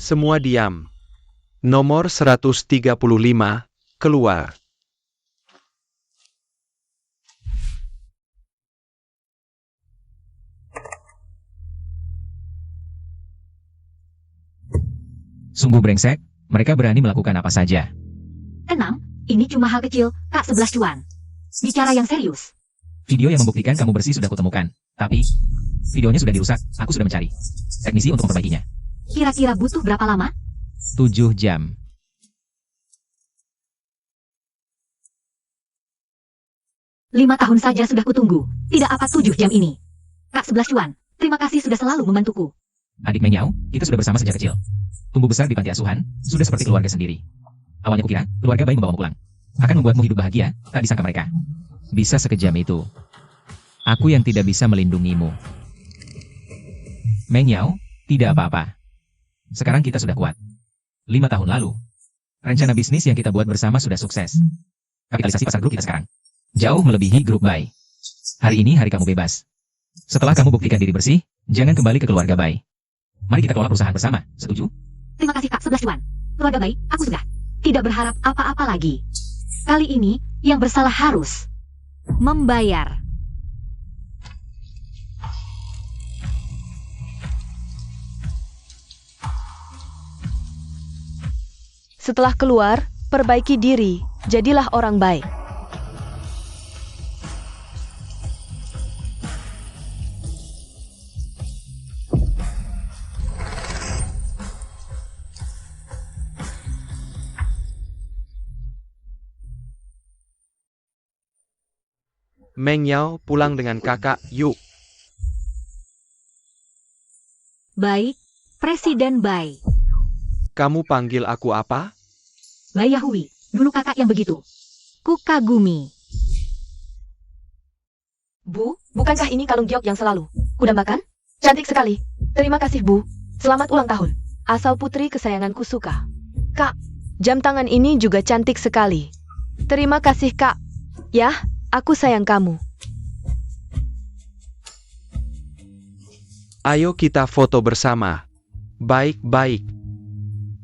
Semua diam. Nomor 135, keluar. Sungguh brengsek, mereka berani melakukan apa saja. Tenang, ini cuma hal kecil, Kak 11 cuan. Bicara yang serius. Video yang membuktikan kamu bersih sudah kutemukan. Tapi, videonya sudah dirusak, aku sudah mencari teknisi untuk memperbaikinya. Kira-kira butuh berapa lama? 7 jam. Lima tahun saja sudah kutunggu. Tidak apa 7 jam ini. Kak 11 cuan, terima kasih sudah selalu membantuku. Adik Menyau, kita sudah bersama sejak kecil. Tumbuh besar di panti asuhan, sudah seperti keluarga sendiri. Awalnya kukira, keluarga bayi membawamu pulang. Akan membuatmu hidup bahagia, tak disangka mereka. Bisa sekejam itu. Aku yang tidak bisa melindungimu. Menyau, tidak apa-apa. Sekarang kita sudah kuat. 5 tahun lalu, rencana bisnis yang kita buat bersama sudah sukses. Kapitalisasi pasar grup kita sekarang jauh melebihi grup Bai. Hari ini hari kamu bebas. Setelah kamu buktikan diri bersih, jangan kembali ke keluarga Bai. Mari kita kelola perusahaan bersama, setuju? Terima kasih Kak 11 cuan. Keluarga baik, aku sudah tidak berharap apa-apa lagi. Kali ini, yang bersalah harus membayar. Setelah keluar, perbaiki diri, jadilah orang baik. Menyau pulang dengan kakak, yuk. Baik, Presiden Bai. Kamu panggil aku apa? Bai Yahui, dulu kakak yang begitu. Ku kagumi. Bu, bukankah ini kalung giok yang selalu kudambakan? Cantik sekali. Terima kasih, Bu. Selamat ulang tahun. Asal putri kesayanganku suka. Kak, jam tangan ini juga cantik sekali. Terima kasih, Kak. Ya, aku sayang kamu. Ayo kita foto bersama. Baik-baik.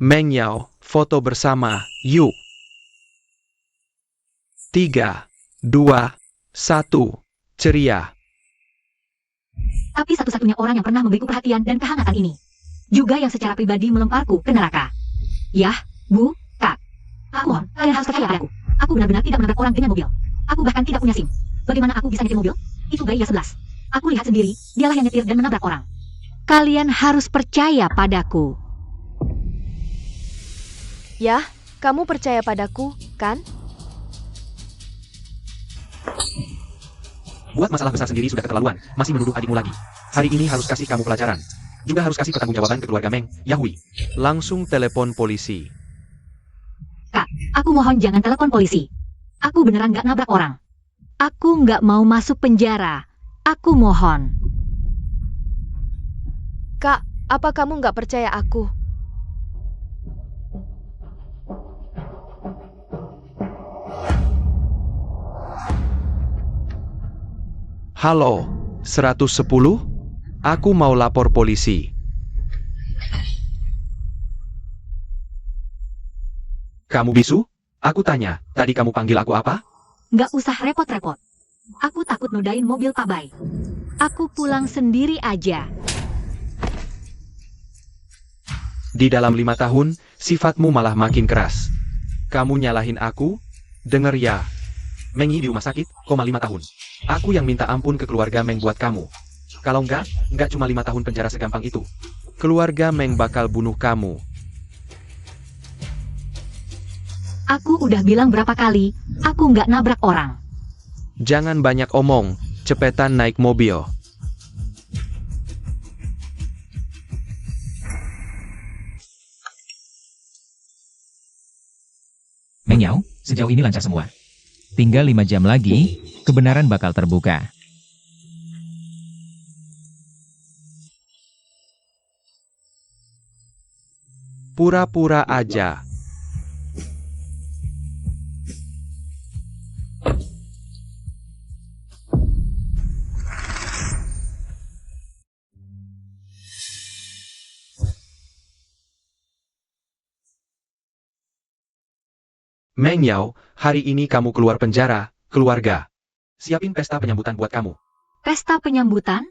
Menyau, foto bersama, yuk. 3, 2, 1, ceria. Tapi satu-satunya orang yang pernah memberiku perhatian dan kehangatan ini. Juga yang secara pribadi melemparku ke neraka. Yah, Bu, Kak. Aku mohon, kalian harus percaya padaku. Aku benar-benar tidak menabrak orang dengan mobil. Aku bahkan tidak punya SIM. Bagaimana aku bisa nyetir mobil? Itu gaya 11. Aku lihat sendiri, dialah yang nyetir dan menabrak orang. Kalian harus percaya padaku. Ya, kamu percaya padaku, kan? Buat masalah besar sendiri sudah keterlaluan, masih menuduh adikmu lagi. Hari ini harus kasih kamu pelajaran. Juga harus kasih pertanggungjawaban ke keluarga Meng, Yahui. Langsung telepon polisi. Kak, aku mohon jangan telepon polisi. Aku beneran gak nabrak orang. Aku gak mau masuk penjara. Aku mohon. Kak, apa kamu nggak percaya aku? Halo, 110? Aku mau lapor polisi. Kamu bisu? Aku tanya, tadi kamu panggil aku apa? Gak usah repot-repot. Aku takut nodain mobil Pak Bai. Aku pulang sendiri aja. Di dalam 5 tahun, sifatmu malah makin keras. Kamu nyalahin aku? Denger ya. Mengi di rumah sakit, 5 tahun. Aku yang minta ampun ke keluarga Meng buat kamu. Kalau enggak cuma 5 tahun penjara segampang itu. Keluarga Meng bakal bunuh kamu. Aku udah bilang berapa kali, aku nggak nabrak orang. Jangan banyak omong, cepetan naik mobil. Menyau, sejauh ini lancar semua. Tinggal 5 jam lagi, kebenaran bakal terbuka. Pura-pura aja. Meng Yao, hari ini kamu keluar penjara, keluarga. Siapin pesta penyambutan buat kamu. Pesta penyambutan?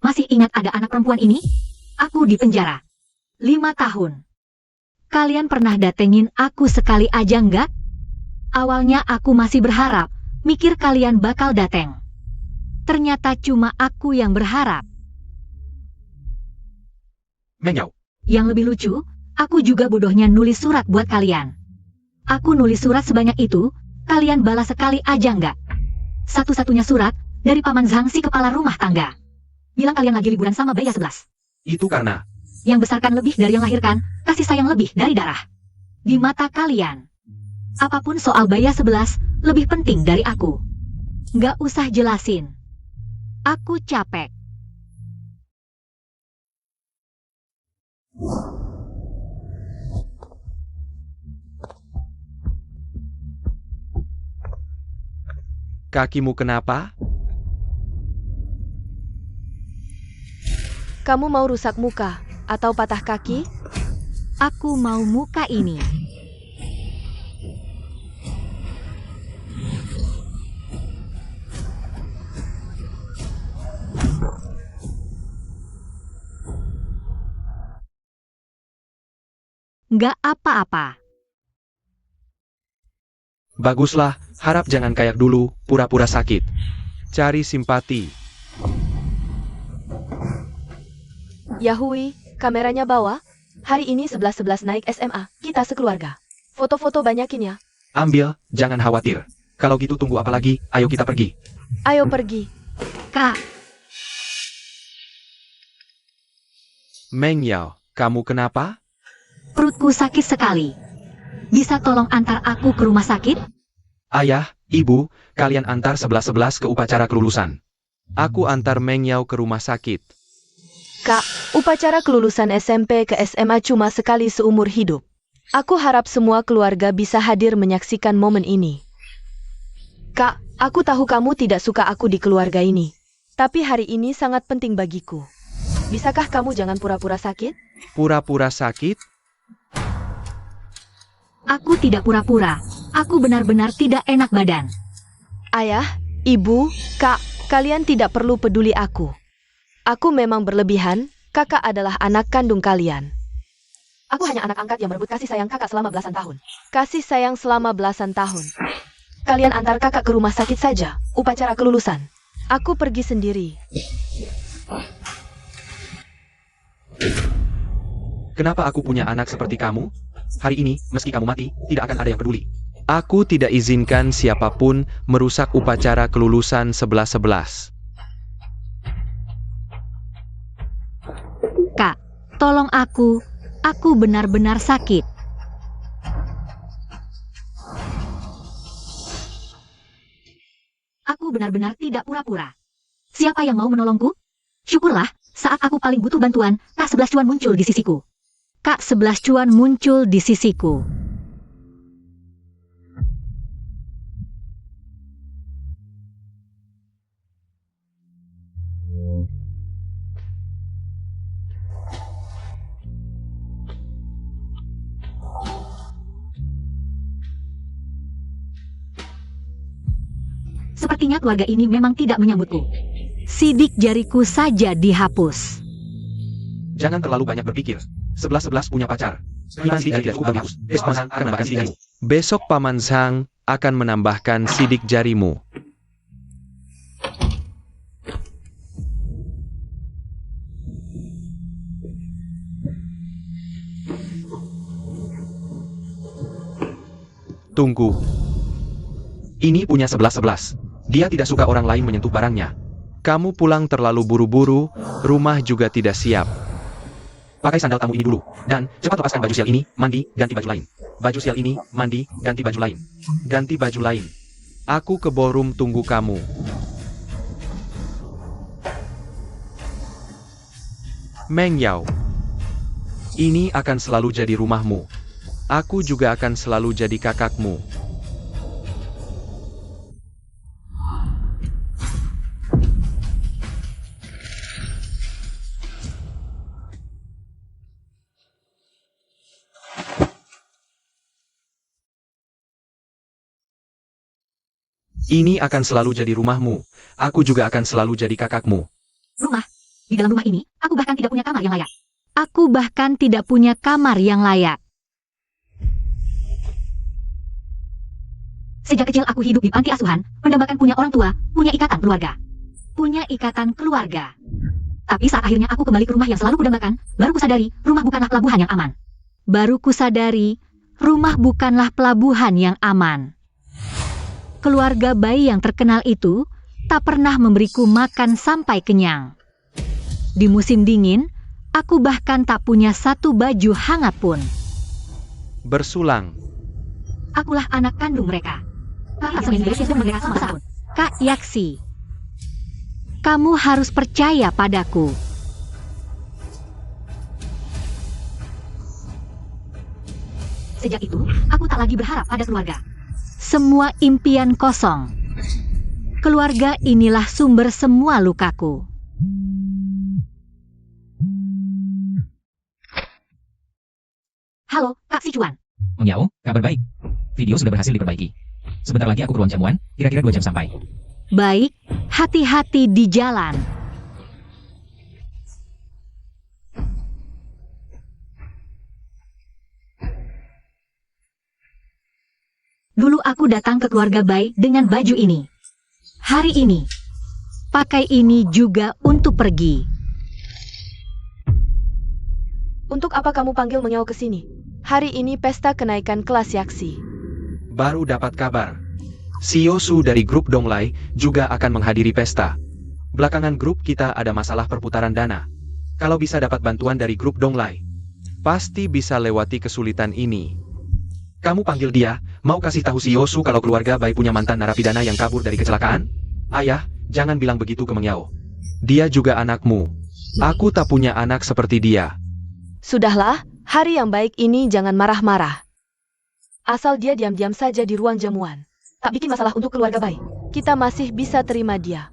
Masih ingat ada anak perempuan ini? Aku di penjara. 5 tahun. Kalian pernah datengin aku sekali aja nggak? Awalnya aku masih berharap, mikir kalian bakal dateng. Ternyata cuma aku yang berharap. Meng Yao, Yang lebih lucu, aku juga bodohnya nulis surat buat kalian. Aku nulis surat sebanyak itu, kalian balas sekali aja nggak? Satu-satunya surat, dari Paman Zhang si kepala rumah tangga. Bilang kalian lagi liburan sama Baya 11. itu karena Yang besarkan lebih dari yang lahirkan, kasih sayang lebih dari darah. Di mata kalian, apapun soal Baya 11, lebih penting dari aku. Nggak usah jelasin. Aku capek. kakimu kenapa? Kamu mau rusak muka atau patah kaki? Aku mau muka ini. Nggak apa-apa. Baguslah, harap jangan kayak dulu, pura-pura sakit. Cari simpati. Yahui, kameranya bawa. Hari ini 11-11 naik SMA, kita sekeluarga. Foto-foto banyakin ya. Ambil, jangan khawatir. Kalau gitu tunggu apa lagi, ayo kita pergi. Ayo pergi. Kak, Meng Yao, kamu kenapa? perutku sakit sekali. Bisa tolong antar aku ke rumah sakit? Ayah, ibu, kalian antar 11-11 ke upacara kelulusan. Aku antar Meng Yao ke rumah sakit. Kak, upacara kelulusan SMP ke SMA cuma sekali seumur hidup. Aku harap semua keluarga bisa hadir menyaksikan momen ini. Kak, aku tahu kamu tidak suka aku di keluarga ini. Tapi hari ini sangat penting bagiku. Bisakah kamu jangan pura-pura sakit? Pura-pura sakit? Aku tidak pura-pura. Aku benar-benar tidak enak badan. Ayah, ibu, kak, kalian tidak perlu peduli aku. Aku memang berlebihan, kakak adalah anak kandung kalian. Aku hanya anak angkat yang merebut kasih sayang kakak selama belasan tahun. Kasih sayang selama belasan tahun. Kalian antar kakak ke rumah sakit saja, upacara kelulusan. Aku pergi sendiri. Kenapa aku punya anak seperti kamu? Hari ini, meski kamu mati, tidak akan ada yang peduli. Aku tidak izinkan siapapun merusak upacara kelulusan 11-11. Kak, tolong aku. Aku benar-benar sakit. Aku benar-benar tidak pura-pura. Siapa yang mau menolongku? Syukurlah, saat aku paling butuh bantuan, Kak 11 Cuan muncul di sisiku. Kak 11 Cuan muncul di sisiku. Sepertinya keluarga ini memang tidak menyambutku. Sidik jariku saja dihapus. Jangan terlalu banyak berpikir. 11-11 punya pacar. Iman sidik jari bagus. Besok Paman Zhang akan menambahkan sidik jarimu. Besok Paman Zhang akan menambahkan sidik jarimu. Tunggu. Ini punya 11-11. Dia tidak suka orang lain menyentuh barangnya. Kamu pulang terlalu buru-buru, rumah juga tidak siap. Pakai sandal tamu ini dulu, dan cepat lepaskan baju sial ini, mandi, ganti baju lain. Baju sial ini, mandi, ganti baju lain. Ganti baju lain. Aku ke ballroom tunggu kamu. Meng Yao. Ini akan selalu jadi rumahmu. Aku juga akan selalu jadi kakakmu. Ini akan selalu jadi rumahmu. Aku juga akan selalu jadi kakakmu. Rumah? Di dalam rumah ini, aku bahkan tidak punya kamar yang layak. Aku bahkan tidak punya kamar yang layak. Sejak kecil aku hidup di panti asuhan, mendambakan punya orang tua, punya ikatan keluarga. Punya ikatan keluarga. Tapi saat akhirnya aku kembali ke rumah yang selalu kudambakan, baru kusadari, rumah bukanlah pelabuhan yang aman. Baru kusadari, rumah bukanlah pelabuhan yang aman. Keluarga bayi yang terkenal itu tak pernah memberiku makan sampai kenyang. Di musim dingin, aku bahkan tak punya satu baju hangat pun. Bersulang. Akulah anak kandung mereka. Kakak Semenderes yang mereka sama tahun. Kak Yaksi, kamu harus percaya padaku. Sejak itu, aku tak lagi berharap pada keluarga. Semua impian kosong. Keluarga inilah sumber semua lukaku. Halo, Kak Sichuan. Mengyao, kabar baik. Video sudah berhasil diperbaiki. Sebentar lagi aku ke ruang jamuan, kira-kira 2 jam sampai. Baik, hati-hati di jalan. Dulu aku datang ke keluarga Bai dengan baju ini. Hari ini, pakai ini juga untuk pergi. Untuk apa kamu panggil Mengyao ke sini? Hari ini pesta kenaikan kelas Yaksi. Baru dapat kabar. CEO Su dari grup Donglai juga akan menghadiri pesta. Belakangan grup kita ada masalah perputaran dana. Kalau bisa dapat bantuan dari grup Donglai, pasti bisa lewati kesulitan ini. Kamu panggil dia, mau kasih tahu CEO Su kalau keluarga Bai punya mantan narapidana yang kabur dari kecelakaan? Ayah, jangan bilang begitu ke Mengyao. Dia juga anakmu. Aku tak punya anak seperti dia. Sudahlah, hari yang baik ini jangan marah-marah. Asal dia diam-diam saja di ruang jamuan. Tak bikin masalah untuk keluarga Bai. Kita masih bisa terima dia.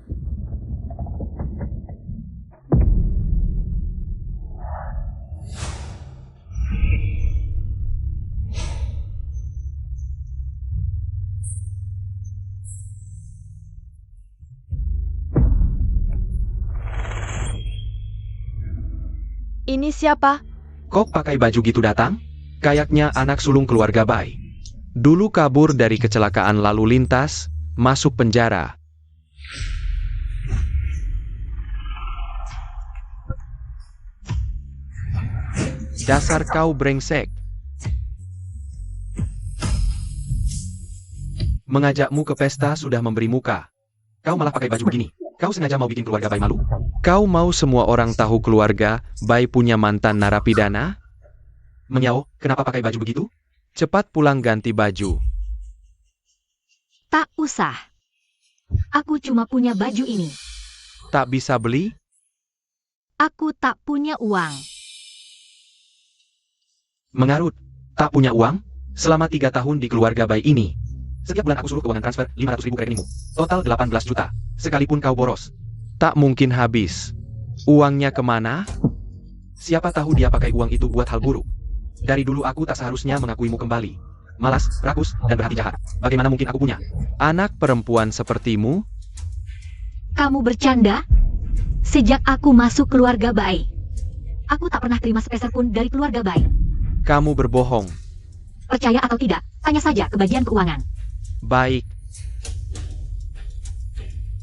Ini siapa? Kok pakai baju gitu datang? Kayaknya anak sulung keluarga Bai. Dulu kabur dari kecelakaan lalu lintas, masuk penjara. Dasar kau brengsek. Mengajakmu ke pesta sudah memberi muka. Kau malah pakai baju begini. Kau sengaja mau bikin keluarga Bai malu? Kau mau semua orang tahu keluarga Bai punya mantan narapidana? Mengyao, kenapa pakai baju begitu? Cepat pulang ganti baju. Tak usah. Aku cuma punya baju ini. Tak bisa beli? Aku tak punya uang. Mengarut. Tak punya uang? Selama 3 tahun di keluarga Bai ini. Setiap bulan aku suruh keuangan transfer 500.000 ke rekeningmu. Total 18 juta. Sekalipun kau boros. Tak mungkin habis. Uangnya kemana? Siapa tahu dia pakai uang itu buat hal buruk. Dari dulu aku tak seharusnya mengakuimu kembali. Malas, rakus, dan berhati jahat. Bagaimana mungkin aku punya anak perempuan sepertimu? Kamu bercanda? Sejak aku masuk keluarga Bai, aku tak pernah terima sepeser pun dari keluarga Bai. Kamu berbohong. Percaya atau tidak, tanya saja ke bagian keuangan. Baik.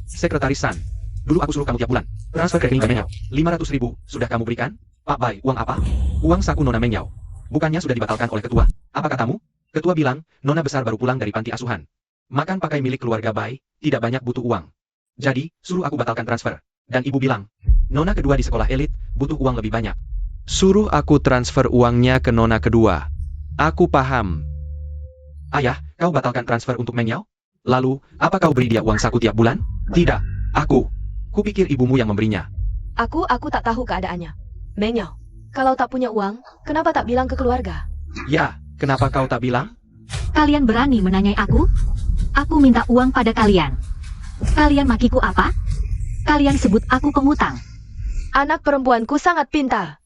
Sekretaris San, dulu aku suruh kamu tiap bulan transfer ke rekening Bai Mengyao. 500.000, sudah kamu berikan? Pak Bai, uang apa? Uang saku Nona Mengyao. Bukannya sudah dibatalkan oleh ketua? Apa katamu? Ketua bilang, Nona besar baru pulang dari panti asuhan. Makan pakai milik keluarga Bai, tidak banyak butuh uang. Jadi, suruh aku batalkan transfer. Dan ibu bilang, Nona kedua di sekolah elit, butuh uang lebih banyak. Suruh aku transfer uangnya ke Nona kedua. Aku paham. Ayah, kau batalkan transfer untuk Mengyao? Lalu, apa kau beri dia uang saku tiap bulan? Tidak, aku. Kupikir ibumu yang memberinya. Aku tak tahu keadaannya. Mengyao, kalau tak punya uang, kenapa tak bilang ke keluarga? Ya, kenapa kau tak bilang? Kalian berani menanyai aku? Aku minta uang pada kalian. Kalian makiku apa? Kalian sebut aku pengutang. Anak perempuanku sangat pintar.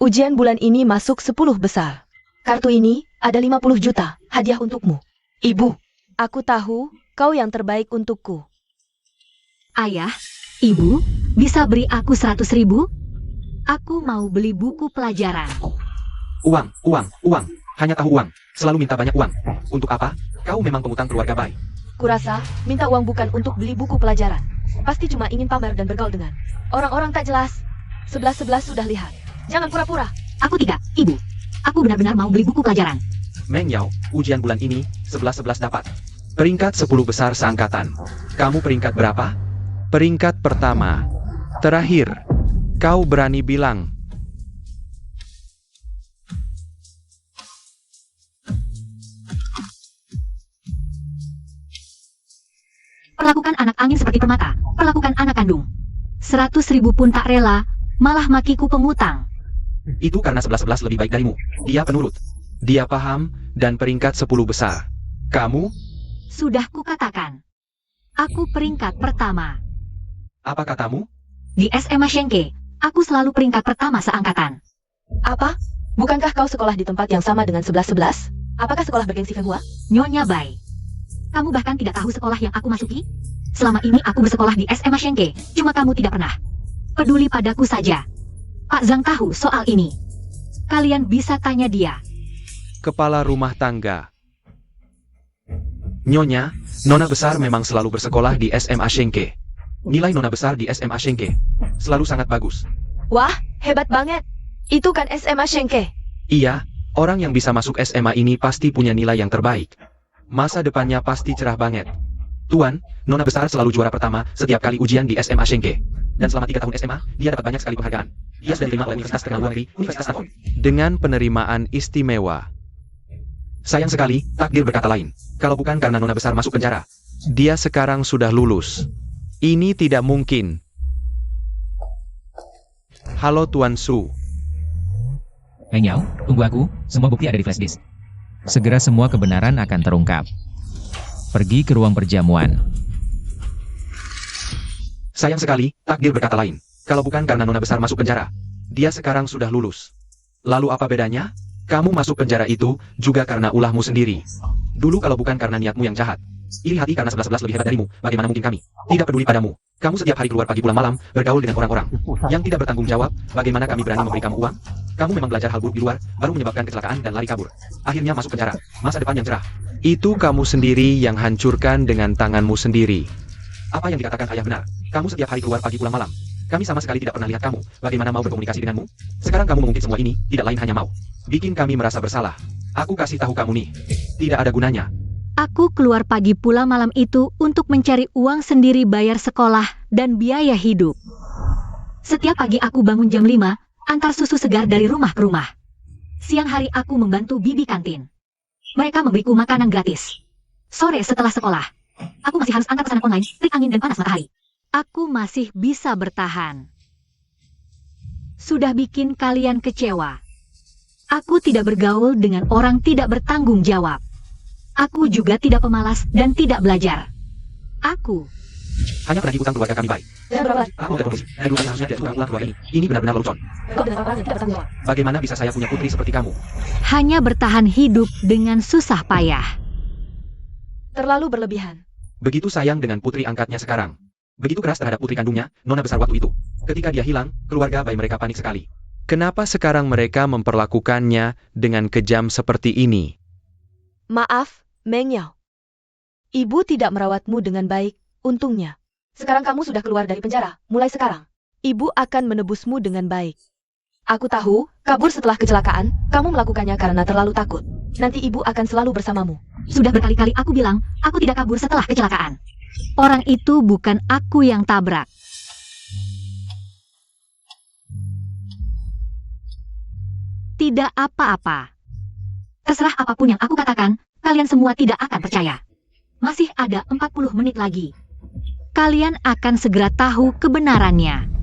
Ujian bulan ini masuk 10 besar. Kartu ini ada 50 juta, hadiah untukmu. Ibu, aku tahu Kau yang terbaik untukku. Ayah, ibu, bisa beri aku 100.000? Aku mau beli buku pelajaran. Uang, uang, uang. Hanya tahu uang. Selalu minta banyak uang. Untuk apa? Kau memang pengutang keluarga Bai. Kurasa, minta uang bukan untuk beli buku pelajaran. Pasti cuma ingin pamer dan bergaul dengan orang-orang tak jelas. 11-11 sudah lihat. Jangan pura-pura. Aku tidak, ibu. Aku benar-benar mau beli buku pelajaran. Meng Yao, ujian bulan ini, 11-11 dapat. Peringkat 10 besar seangkatan. Kamu peringkat berapa? Peringkat pertama. Terakhir. Kau berani bilang. Perlakukan anak angin seperti permata. Perlakukan anak kandung. 100.000 pun tak rela, malah makiku pengutang. Itu karena 11-11 lebih baik darimu. Dia penurut. Dia paham, dan peringkat 10 besar. Kamu? Sudah kukatakan. Aku peringkat pertama. Apa katamu? Di SMA Shenke, aku selalu peringkat pertama seangkatan. Apa? Bukankah kau sekolah di tempat yang sama dengan 11-11? Apakah sekolah bergengsi Fenghua? Nyonya Bai. Kamu bahkan tidak tahu sekolah yang aku masuki? Selama ini aku bersekolah di SMA Shenke, cuma kamu tidak pernah peduli padaku saja. Pak Zhang tahu soal ini. Kalian bisa tanya dia. Kepala rumah tangga. Nyonya, Nona besar memang selalu bersekolah di SMA Shenke. Nilai Nona besar di SMA Shenke selalu sangat bagus. Wah, hebat banget. Itu kan SMA Shenke. Iya, orang yang bisa masuk SMA ini pasti punya nilai yang terbaik. Masa depannya pasti cerah banget. Tuan, Nona besar selalu juara pertama setiap kali ujian di SMA Shenke. Dan selama 3 tahun SMA, dia dapat banyak sekali penghargaan. Dia sudah diterima oleh Universitas Terkenal Luar Negeri, Universitas Stanford. Dengan penerimaan istimewa. Sayang sekali, takdir berkata lain. Kalau bukan karena Nona besar masuk penjara, dia sekarang sudah lulus. Ini tidak mungkin. Halo Tuan Su. Meng Yao, tunggu aku, semua bukti ada di flash disk. Segera semua kebenaran akan terungkap. Pergi ke ruang perjamuan. Sayang sekali, takdir berkata lain. Kalau bukan karena Nona besar masuk penjara, dia sekarang sudah lulus. Lalu apa bedanya? Kamu masuk penjara itu juga karena ulahmu sendiri. Dulu kalau bukan karena niatmu yang jahat. Iri hati karena 11-11 lebih hebat darimu, bagaimana mungkin kami tidak peduli padamu? Kamu setiap hari keluar pagi pulang malam, bergaul dengan orang-orang yang tidak bertanggung jawab, bagaimana kami berani memberi kamu uang? Kamu memang belajar hal buruk di luar, baru menyebabkan kecelakaan dan lari kabur. Akhirnya masuk penjara, masa depan yang cerah. Itu kamu sendiri yang hancurkan dengan tanganmu sendiri. Apa yang dikatakan ayah benar, kamu setiap hari keluar pagi pulang malam. Kami sama sekali tidak pernah lihat kamu, bagaimana mau berkomunikasi denganmu? Sekarang kamu mengungkit semua ini, tidak lain hanya mau bikin kami merasa bersalah. Aku kasih tahu kamu nih, tidak ada gunanya. Aku keluar pagi pula malam itu untuk mencari uang sendiri bayar sekolah dan biaya hidup. Setiap pagi aku bangun jam 5, antar susu segar dari rumah ke rumah. Siang hari aku membantu bibi kantin. Mereka memberiku makanan gratis. Sore setelah sekolah, aku masih harus antar pesanan online, trik angin dan panas matahari. Aku masih bisa bertahan. Sudah bikin kalian kecewa. Aku tidak bergaul dengan orang tidak bertanggung jawab. Aku juga tidak pemalas dan tidak belajar. Aku hanya penagih utang keluarga kami baik. Dan berapa lagi? Aku tidak polisi. Dan dulu seharusnya tidak utang keluarga ini. Ini benar-benar lelucon. Kau dengan orang yang tidak bertanggung jawab. Bagaimana bisa saya punya putri seperti kamu? hanya bertahan hidup dengan susah payah. Terlalu berlebihan. Begitu sayang dengan putri angkatnya sekarang. Begitu keras terhadap putri kandungnya, Nona besar waktu itu. Ketika dia hilang, keluarga bayi mereka panik sekali. Kenapa sekarang mereka memperlakukannya dengan kejam seperti ini? Maaf, Meng Yao. Ibu tidak merawatmu dengan baik, untungnya. Sekarang kamu sudah keluar dari penjara, mulai sekarang. Ibu akan menebusmu dengan baik. Aku tahu, kabur setelah kecelakaan, kamu melakukannya karena terlalu takut. Nanti ibu akan selalu bersamamu. Sudah berkali-kali aku bilang, aku tidak kabur setelah kecelakaan. Orang itu bukan aku yang tabrak. Tidak apa-apa. Terserah apapun yang aku katakan, kalian semua tidak akan percaya. Masih ada 40 menit lagi. Kalian akan segera tahu kebenarannya.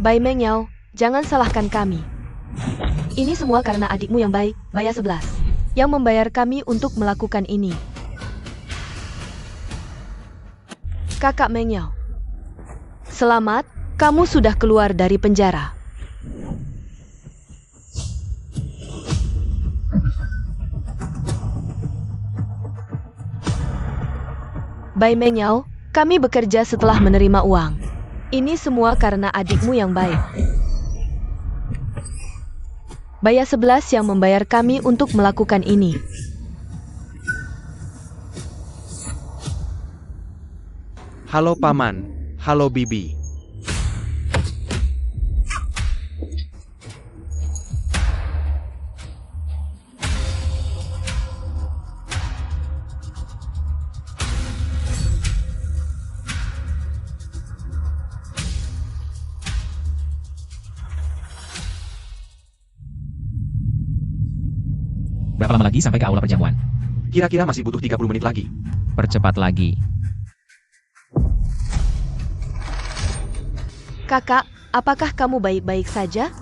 Bai Meng Yao, jangan salahkan kami. Ini semua karena adikmu yang baik, Baya 11. yang membayar kami untuk melakukan ini. Kakak Meng Yao. Selamat, kamu sudah keluar dari penjara. Bai Meng Yao, kami bekerja setelah menerima uang. Ini semua karena adikmu yang baik. Baya 11 yang membayar kami untuk melakukan ini. Halo Paman, halo Bibi. Berapa lama lagi sampai ke aula perjamuan? Kira-kira masih butuh 30 menit lagi. Percepat lagi. Kakak, apakah kamu baik-baik saja?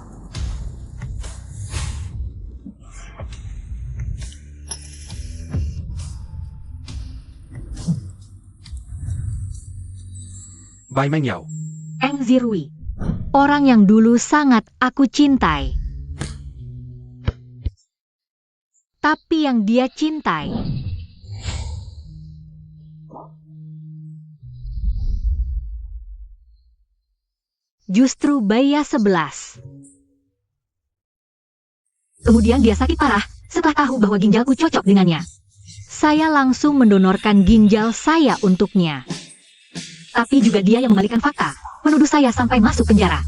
Bai Meng Yao. Eng Zirui. Orang yang dulu sangat aku cintai. Tapi yang dia cintai justru Baya 11. Kemudian dia sakit parah setelah tahu bahwa ginjalku cocok dengannya. Saya langsung mendonorkan ginjal saya untuknya. Tapi juga dia yang membalikan fakta, menuduh saya sampai masuk penjara.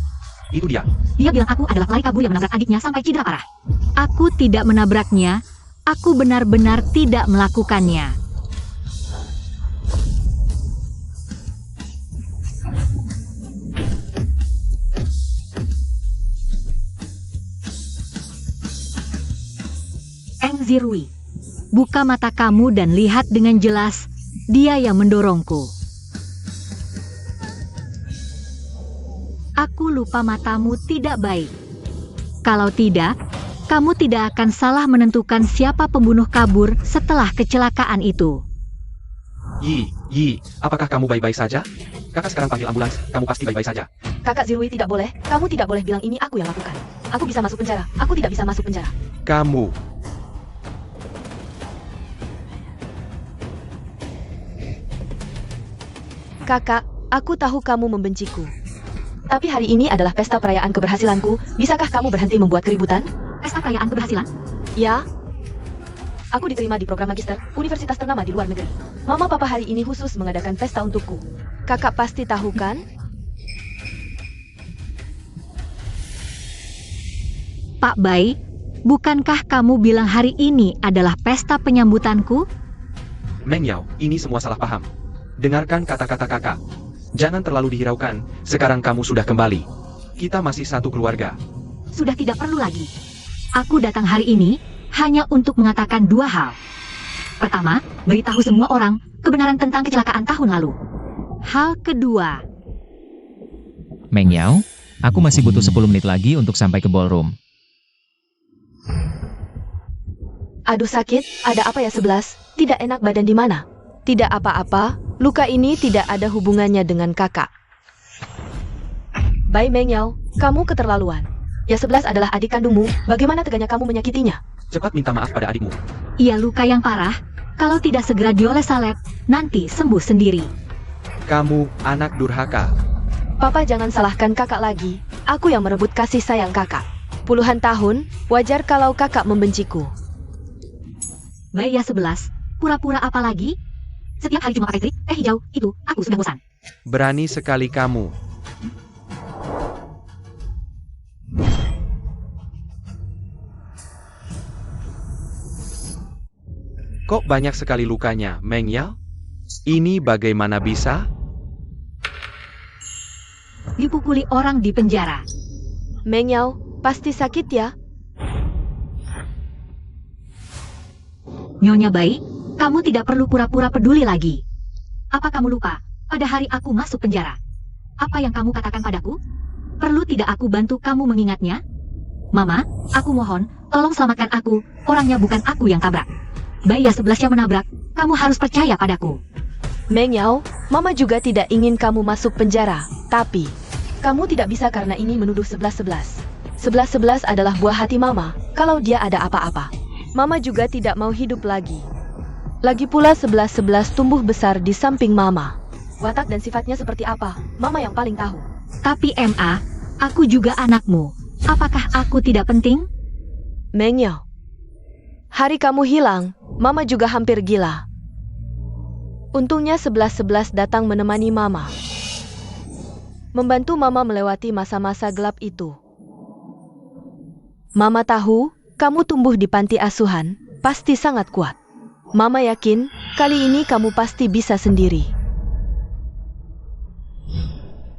Itu dia. Dia bilang aku adalah pelari kabur yang menabrak adiknya sampai cedera parah. Aku tidak menabraknya. Aku benar-benar tidak melakukannya. Eng Zirui, buka mata kamu dan lihat dengan jelas, dia yang mendorongku. Aku lupa matamu tidak baik. Kalau tidak, kamu tidak akan salah menentukan siapa pembunuh kabur setelah kecelakaan itu. Yi, apakah kamu baik-baik saja? Kakak sekarang panggil ambulans, kamu pasti baik-baik saja. Kakak Zirui tidak boleh, kamu tidak boleh bilang ini aku yang lakukan. Aku bisa masuk penjara, aku tidak bisa masuk penjara. Kamu. Kakak, aku tahu kamu membenciku. Tapi hari ini adalah pesta perayaan keberhasilanku, bisakah kamu berhenti membuat keributan? Pesta perayaan keberhasilan? Ya. Aku diterima di program magister, universitas ternama di luar negeri. Mama papa hari ini khusus mengadakan pesta untukku. Kakak pasti tahu kan? Pak Bai, bukankah kamu bilang hari ini adalah pesta penyambutanku? Meng Yao, ini semua salah paham. Dengarkan kata-kata kakak. Jangan terlalu dihiraukan, sekarang kamu sudah kembali. Kita masih satu keluarga. Sudah tidak perlu lagi. Aku datang hari ini hanya untuk mengatakan dua hal. Pertama, beritahu semua orang kebenaran tentang kecelakaan tahun lalu. Hal kedua, Meng Yao, aku masih butuh 10 menit lagi untuk sampai ke ballroom. Aduh sakit, ada apa ya 11? Tidak enak badan di mana? Tidak apa-apa, luka ini tidak ada hubungannya dengan kakak. Bai Meng Yao, kamu keterlaluan. Ya 11 adalah adik kandungmu, bagaimana teganya kamu menyakitinya? Cepat minta maaf pada adikmu. ia luka yang parah. Kalau tidak segera dioles salep, nanti sembuh sendiri. Kamu, anak durhaka. Papa jangan salahkan kakak lagi, aku yang merebut kasih sayang kakak. Puluhan tahun, wajar kalau kakak membenciku. Baya 11, pura-pura apa lagi? Setiap hari cuma pakai trik, teh hijau, itu, aku sudah bosan. Berani sekali kamu. Kok banyak sekali lukanya, Meng Yao? Ini bagaimana bisa? Dipukuli orang di penjara. Meng Yao, pasti sakit ya? Nyonya Bai, kamu tidak perlu pura-pura peduli lagi. Apa kamu lupa, pada hari aku masuk penjara? Apa yang kamu katakan padaku? Perlu tidak aku bantu kamu mengingatnya? Mama, aku mohon, tolong selamatkan aku, Orangnya bukan aku yang tabrak. Bayi Ya-11 yang menabrak. Kamu harus percaya padaku. Meng Yao, Mama juga tidak ingin kamu masuk penjara. Tapi, kamu tidak bisa karena ini menuduh 11-11. 11-11 adalah buah hati Mama. Kalau dia ada apa-apa, Mama juga tidak mau hidup lagi. Lagi pula 11-11 tumbuh besar di samping Mama. Watak dan sifatnya seperti apa, Mama yang paling tahu. Tapi Ma, aku juga anakmu. Apakah aku tidak penting? Meng Yao, hari kamu hilang, Mama juga hampir gila. Untungnya 11-11 datang menemani Mama. Membantu Mama melewati masa-masa gelap itu. Mama tahu, kamu tumbuh di panti asuhan, pasti sangat kuat. Mama yakin, kali ini kamu pasti bisa sendiri.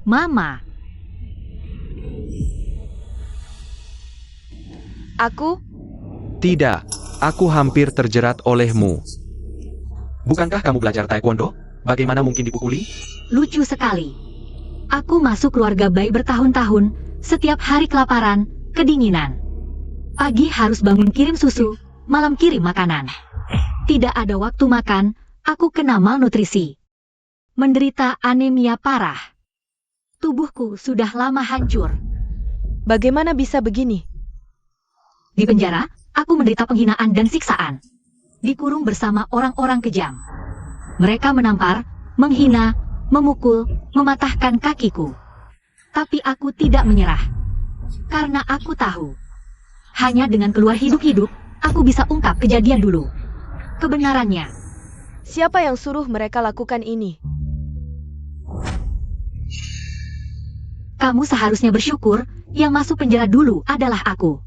Mama, Aku, Tidak, aku hampir terjerat olehmu. Bukankah kamu belajar taekwondo? Bagaimana mungkin dipukuli? lucu sekali. Aku masuk keluarga bayi bertahun-tahun, setiap hari kelaparan, kedinginan. Pagi harus bangun kirim susu, malam kirim makanan. Tidak ada waktu makan, aku kena malnutrisi. Menderita anemia parah. Tubuhku sudah lama hancur. bagaimana bisa begini? Di penjara, aku menderita penghinaan dan siksaan. Dikurung bersama orang-orang kejam. Mereka menampar, menghina, memukul, mematahkan kakiku. Tapi aku tidak menyerah. Karena aku tahu, hanya dengan keluar hidup-hidup, aku bisa ungkap kejadian dulu. Kebenarannya. Siapa yang suruh mereka lakukan ini? Kamu seharusnya bersyukur, yang masuk penjara dulu adalah aku.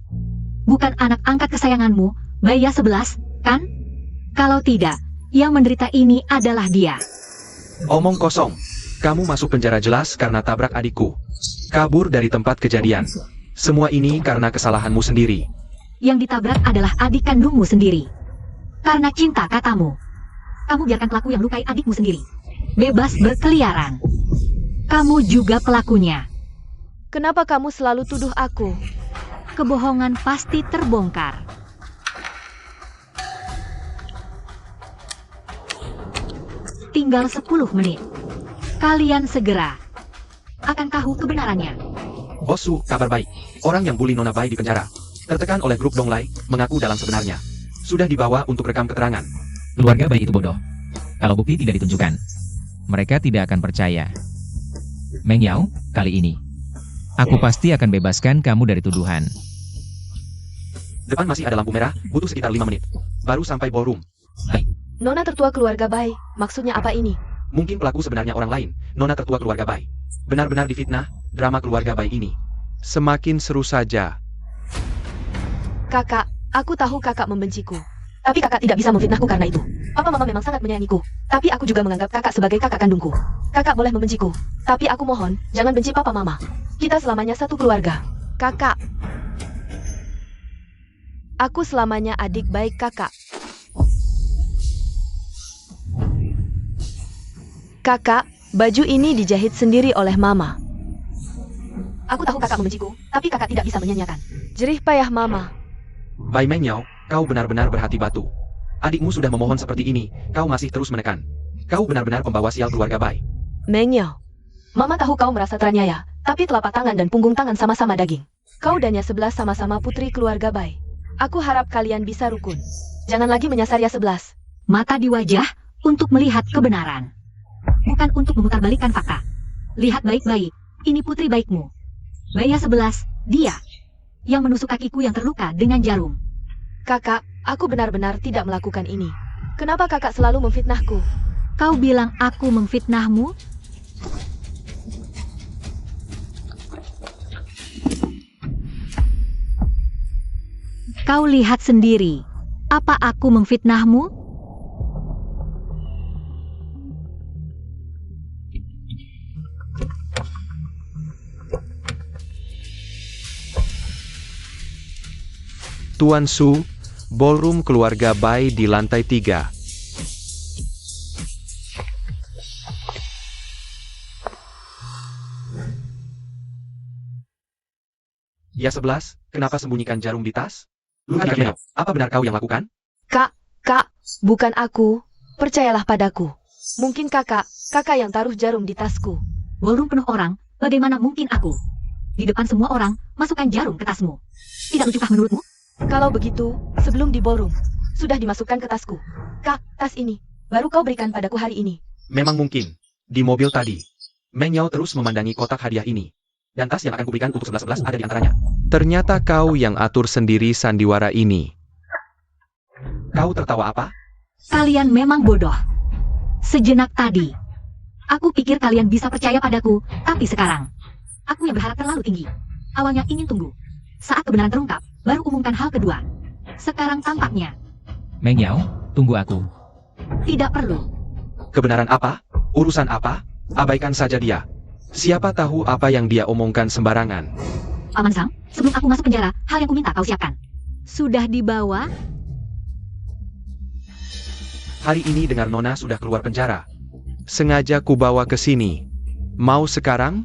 Bukan anak angkat kesayanganmu, bayi Ya-11, kan? Kalau tidak, yang menderita ini adalah dia. Omong kosong. Kamu masuk penjara jelas karena tabrak adikku. Kabur dari tempat kejadian. Semua ini karena kesalahanmu sendiri. Yang ditabrak adalah adik kandungmu sendiri. Karena cinta katamu. Kamu biarkan pelaku yang lukai adikmu sendiri. Bebas berkeliaran. Kamu juga pelakunya. Kenapa kamu selalu tuduh aku? Kebohongan pasti terbongkar. Tinggal 10 menit. Kalian segera akan tahu kebenarannya. Bosu, kabar baik. Orang yang bully Nona Bai di penjara, tertekan oleh grup Donglai, mengaku dalam sebenarnya. Sudah dibawa untuk rekam keterangan. Keluarga bayi itu bodoh. Kalau bukti tidak ditunjukkan, mereka tidak akan percaya. Meng Yao, kali ini, aku pasti akan bebaskan kamu dari tuduhan. Depan masih ada lampu merah, butuh sekitar 5 menit. Baru sampai ballroom. Nona tertua keluarga Bai, maksudnya apa ini? Mungkin pelaku sebenarnya orang lain, Nona tertua keluarga Bai. Benar-benar difitnah, drama keluarga Bai ini. Semakin seru saja. Kakak, aku tahu kakak membenciku. Tapi kakak tidak bisa memfitnahku karena itu. Papa mama memang sangat menyayangiku. Tapi aku juga menganggap kakak sebagai kakak kandungku. Kakak boleh membenciku. Tapi aku mohon, jangan benci papa mama. Kita selamanya satu keluarga. Kakak. Aku selamanya adik baik kakak. Kakak, baju ini dijahit sendiri oleh mama. Aku tahu kakak membenciku, tapi kakak tidak bisa menyanyiakan. Jerih payah mama. Bai Meng Yao, kau benar-benar berhati batu. Adikmu sudah memohon seperti ini, kau masih terus menekan. Kau benar-benar pembawa sial keluarga Bai. Meng Yao, mama tahu kau merasa teraniaya, tapi telapak tangan dan punggung tangan sama-sama daging. Kau dan Ya-11 sama-sama putri keluarga Bai. Aku harap kalian bisa rukun. Jangan lagi menyasar Ya-11. Mata di wajah untuk melihat kebenaran. Bukan untuk memutarbalikkan fakta. Lihat baik-baik, ini putri baikmu. Bayi Ya-11, dia yang menusuk kakiku yang terluka dengan jarum. Kakak, aku benar-benar tidak melakukan ini. Kenapa kakak selalu memfitnahku? Kau bilang aku memfitnahmu? Kau lihat sendiri. Apa aku memfitnahmu? Tuan Su, ballroom keluarga Bai di lantai 3. Ya 11, kenapa sembunyikan jarum di tas? Luka Menyau, apa benar kau yang lakukan? Kak, bukan aku. Percayalah padaku. Mungkin kakak yang taruh jarum di tasku. Ballroom penuh orang, bagaimana mungkin aku? Di depan semua orang, masukkan jarum ke tasmu. Tidak lucukah menurutmu? Kalau begitu, sebelum di ballroom, sudah dimasukkan ke tasku. Kak, tas ini, baru kau berikan padaku hari ini. Memang mungkin. Di mobil tadi, Menyau terus memandangi kotak hadiah ini. Dan tas yang akan kuberikan untuk 11-11 ada di antaranya. Ternyata kau yang atur sendiri sandiwara ini. Kau tertawa apa? Kalian memang bodoh. Sejenak tadi, aku pikir kalian bisa percaya padaku, tapi sekarang, aku yang berharap terlalu tinggi. Awalnya ingin tunggu. Saat kebenaran terungkap, baru umumkan hal kedua. Sekarang tampaknya, Menyau, tunggu aku. tidak perlu. Kebenaran apa? Urusan apa? Abaikan saja dia. Siapa tahu apa yang dia omongkan sembarangan. Paman Sang, sebelum aku masuk penjara, hal yang kuminta kau siapkan. Sudah dibawa? Hari ini dengar Nona sudah keluar penjara. Sengaja kubawa ke sini. Mau sekarang?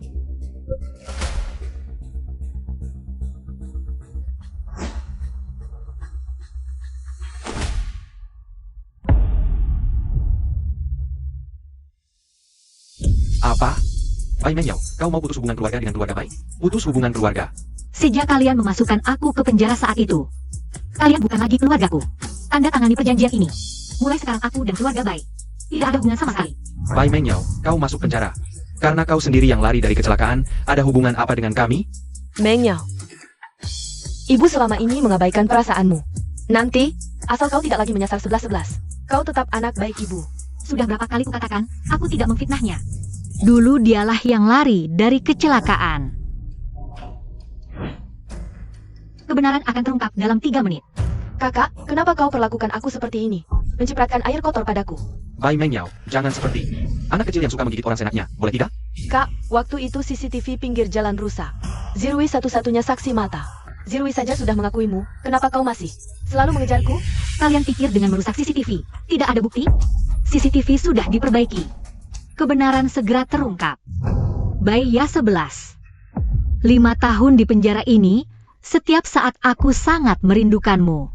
Apa? Bai Menyau, kau mau putus hubungan keluarga dengan keluarga Bai? Putus hubungan keluarga. Sejak kalian memasukkan aku ke penjara saat itu, kalian bukan lagi keluargaku. Tanda tangani perjanjian ini. Mulai sekarang aku dan keluarga Bai tidak ada hubungan sama sekali. Bai Menyau, kau masuk penjara. Karena kau sendiri yang lari dari kecelakaan, ada hubungan apa dengan kami? Menyau, ibu selama ini mengabaikan perasaanmu. Nanti, asal kau tidak lagi menyasar 11-11, kau tetap anak baik ibu. Sudah berapa kali kukatakan, aku tidak memfitnahnya. Dulu dialah yang lari dari kecelakaan. Kebenaran akan terungkap dalam 3 menit. Kakak, kenapa kau perlakukan aku seperti ini? Mencipratan air kotor padaku. Bai Menyau, jangan seperti anak kecil yang suka menggigit orang senaknya, boleh tidak? Kak, waktu itu CCTV pinggir jalan rusak. Zirui satu-satunya saksi mata. Zirui saja sudah mengakuimu, kenapa kau masih selalu mengejarku? Kalian pikir dengan merusak CCTV, tidak ada bukti? CCTV sudah diperbaiki. Kebenaran segera terungkap. Bai Ya 11. 5 tahun di penjara ini, setiap saat aku sangat merindukanmu.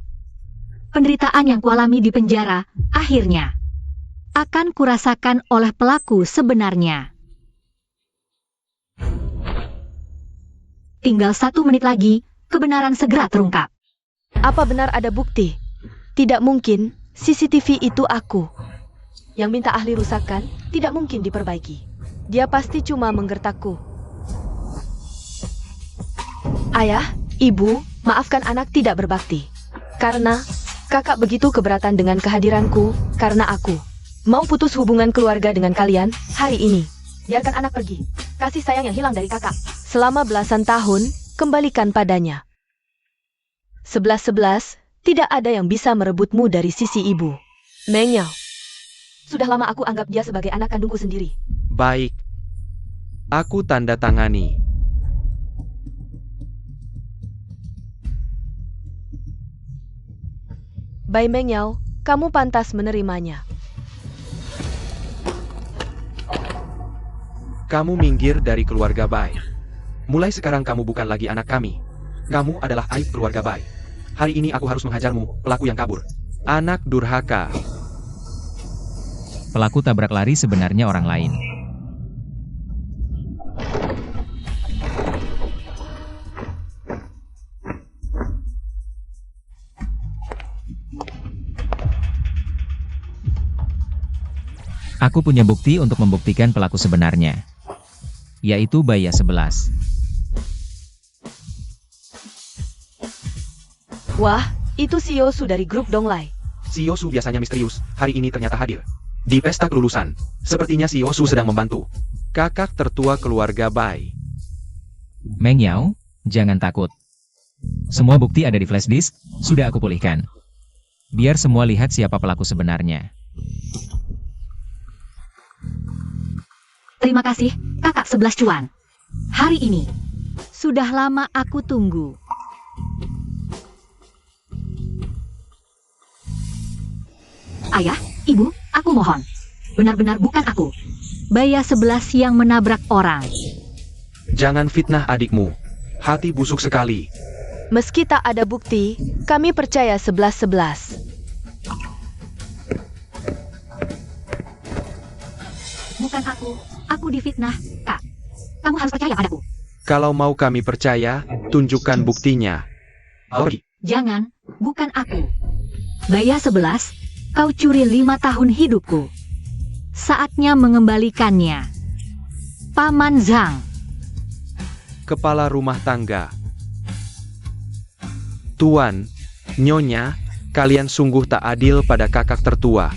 Penderitaan yang kualami di penjara, akhirnya akan kurasakan oleh pelaku sebenarnya. Tinggal 1 menit lagi, kebenaran segera terungkap. Apa benar ada bukti? Tidak mungkin, CCTV itu aku. Yang minta ahli rusakan, tidak mungkin diperbaiki. Dia pasti cuma menggertakku. Ayah, ibu, maafkan anak tidak berbakti. Karena, kakak begitu keberatan dengan kehadiranku, karena aku mau putus hubungan keluarga dengan kalian, hari ini. Biarkan anak pergi. Kasih sayang yang hilang dari kakak. Selama belasan tahun, kembalikan padanya. 11-11, tidak ada yang bisa merebutmu dari sisi ibu. Menyau. Sudah lama aku anggap dia sebagai anak kandungku sendiri. Baik. Aku tanda tangani. Bai Menyau, kamu pantas menerimanya. Kamu minggir dari keluarga Bai. Mulai sekarang kamu bukan lagi anak kami. Kamu adalah aib keluarga Bai. Hari ini aku harus menghajarmu, pelaku yang kabur. Anak durhaka. Pelaku tabrak lari sebenarnya orang lain. Aku punya bukti untuk membuktikan pelaku sebenarnya, yaitu Bai Ya 11. Wah, itu si Yosu dari grup Donglai. Si Yosu biasanya misterius, hari ini ternyata hadir. Di pesta kelulusan, sepertinya si Yosu sedang membantu kakak tertua keluarga Bai. Menyau, jangan takut. Semua bukti ada di flash disk, sudah aku pulihkan. Biar semua lihat siapa pelaku sebenarnya. Terima kasih, kakak 11 cuan. Hari ini, sudah lama aku tunggu. Ayah, ibu, aku mohon. Benar-benar bukan aku. Bai Ya 11 yang menabrak orang. Jangan fitnah adikmu. Hati busuk sekali. Meski tak ada bukti, kami percaya 11-11. Bukan aku difitnah, Kak. Kamu harus percaya padaku. Kalau mau kami percaya, tunjukkan buktinya. Pergi. Jangan, bukan aku. Baya 11, kau curi 5 tahun hidupku. Saatnya mengembalikannya. Paman Zhang. Kepala rumah tangga. Tuan, Nyonya, kalian sungguh tak adil pada kakak tertua.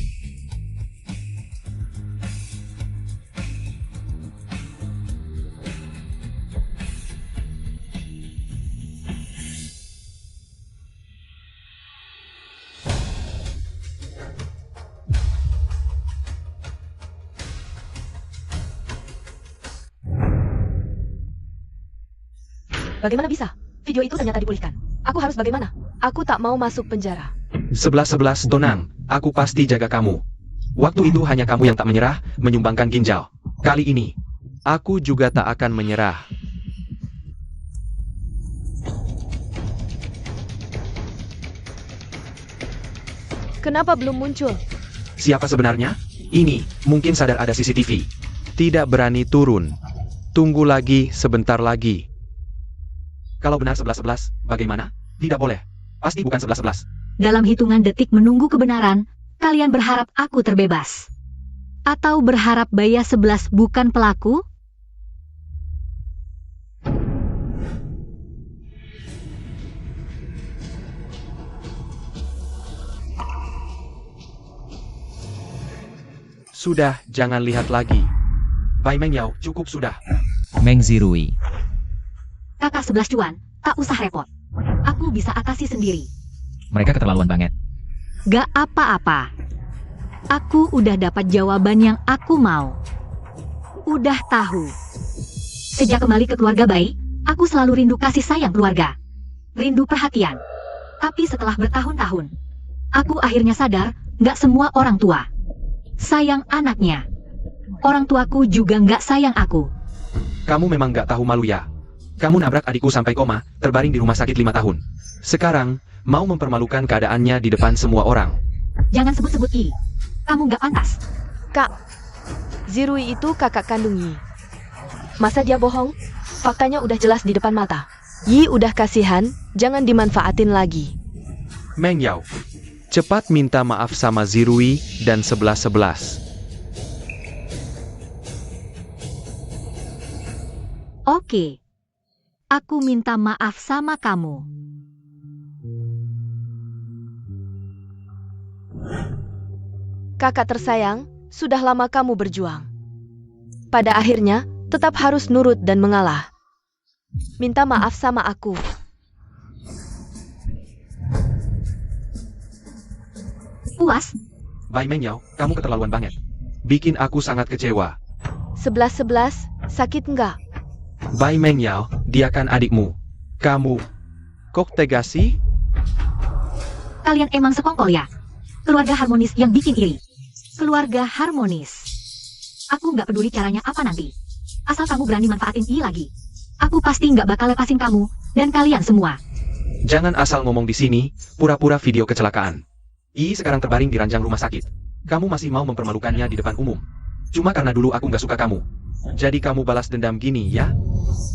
Bagaimana bisa? Video itu ternyata dipulihkan. Aku harus bagaimana? Aku tak mau masuk penjara. 11-11 tenang, aku pasti jaga kamu. Waktu itu hanya kamu yang tak menyerah, menyumbangkan ginjal. Kali ini, aku juga tak akan menyerah. Kenapa belum muncul? Siapa sebenarnya? Ini, mungkin sadar ada CCTV. Tidak berani turun. Tunggu lagi, sebentar lagi. Kalau benar 11-11, bagaimana? Tidak boleh. Pasti bukan 11-11. Dalam hitungan detik menunggu kebenaran, kalian berharap aku terbebas? Atau berharap Baya 11 bukan pelaku? Sudah, jangan lihat lagi. Bai Mengyao, cukup sudah. Meng Zirui. Kakak 11 cuan, tak usah repot. Aku bisa atasi sendiri. Mereka keterlaluan banget. Gak apa-apa. Aku udah dapat jawaban yang aku mau. Udah tahu. Sejak kembali ke keluarga baik, aku selalu rindu kasih sayang keluarga. Rindu perhatian. Tapi setelah bertahun-tahun, aku akhirnya sadar, gak semua orang tua sayang anaknya. Orang tuaku juga gak sayang aku. Kamu memang gak tahu malu ya? Kamu nabrak adikku sampai koma, terbaring di rumah sakit 5 tahun. Sekarang, mau mempermalukan keadaannya di depan semua orang. Jangan sebut-sebut I. Kamu gak pantas. Kak, Zirui itu kakak kandung Yi. Masa dia bohong? Faktanya udah jelas di depan mata. Yi udah kasihan, jangan dimanfaatin lagi. Mengyao, cepat minta maaf sama Zirui dan 11-11. Oke. Aku minta maaf sama kamu. Kakak tersayang, sudah lama kamu berjuang. Pada akhirnya, tetap harus nurut dan mengalah. Minta maaf sama aku. Puas? Bai Mengyao, kamu keterlaluan banget. Bikin aku sangat kecewa. 11-11, sakit enggak? Bai Mengyao, dia kan adikmu. Kamu, kok tega sih? Kalian emang sekongkol ya? Keluarga harmonis yang bikin iri. Keluarga harmonis. Aku nggak peduli caranya apa nanti. Asal kamu berani manfaatin I lagi. Aku pasti nggak bakal lepasin kamu, dan kalian semua. Jangan asal ngomong di sini, pura-pura video kecelakaan. I sekarang terbaring di ranjang rumah sakit. Kamu masih mau mempermalukannya di depan umum. Cuma karena dulu aku nggak suka kamu. Jadi kamu balas dendam gini, ya?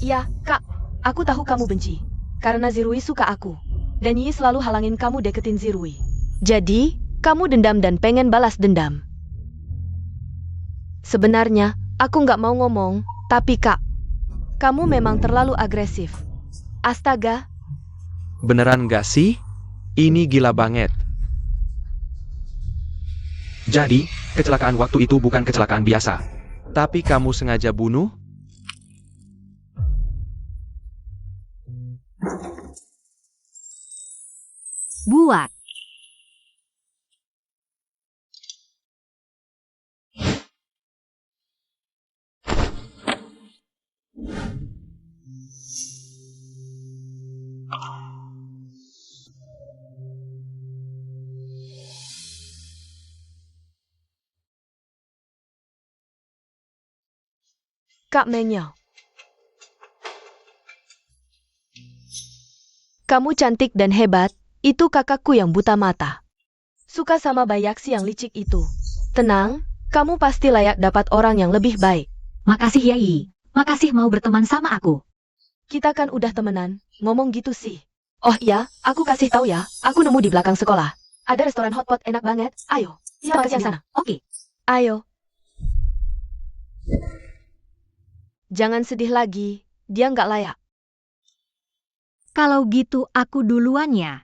Iya, Kak. Aku tahu kamu benci. Karena Zirui suka aku. Dan Yi selalu halangin kamu deketin Zirui. Jadi, kamu dendam dan pengen balas dendam. Sebenarnya, aku nggak mau ngomong, tapi Kak, kamu memang terlalu agresif. Astaga, Beneran nggak sih? Ini gila banget. Jadi, kecelakaan waktu itu bukan kecelakaan biasa. Tapi kamu sengaja bunuh? Buat. Kak Mengyao. Kamu cantik dan hebat, itu kakakku yang buta mata. Suka sama Bayaksi yang licik itu. Tenang, kamu pasti layak dapat orang yang lebih baik. Makasih Yai. Makasih mau berteman sama aku. Kita kan udah temenan, ngomong gitu sih. Oh iya, aku kasih tahu ya, aku nemu di belakang sekolah. Ada restoran hotpot enak banget, ayo. Kita makan siang sana. Oke. Ayo. Jangan sedih lagi, dia nggak layak. Kalau gitu aku duluan ya.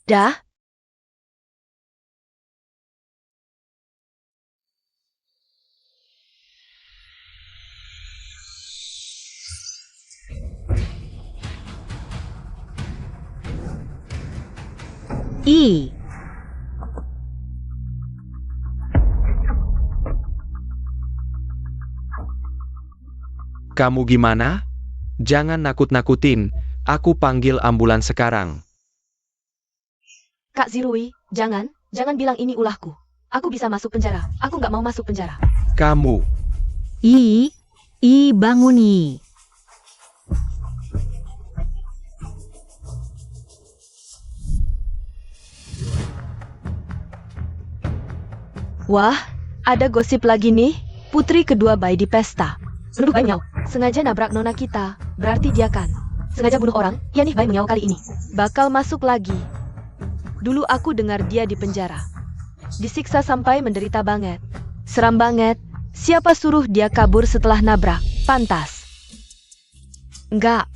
Dah? I. Kamu gimana? Jangan nakut-nakutin, aku panggil ambulans sekarang. Kak Zirui, jangan bilang ini ulahku. Aku bisa masuk penjara, aku nggak mau masuk penjara. Kamu, I bangun I. Wah, ada gosip lagi nih, putri kedua bayi di pesta. Seluruh bayi Miao, sengaja nabrak nona kita, berarti dia kan sengaja bunuh orang, ya nih bayi Miao kali ini. Bakal masuk lagi. Dulu aku dengar dia di penjara. Disiksa sampai menderita banget. Seram banget, siapa suruh dia kabur setelah nabrak, pantas. Enggak.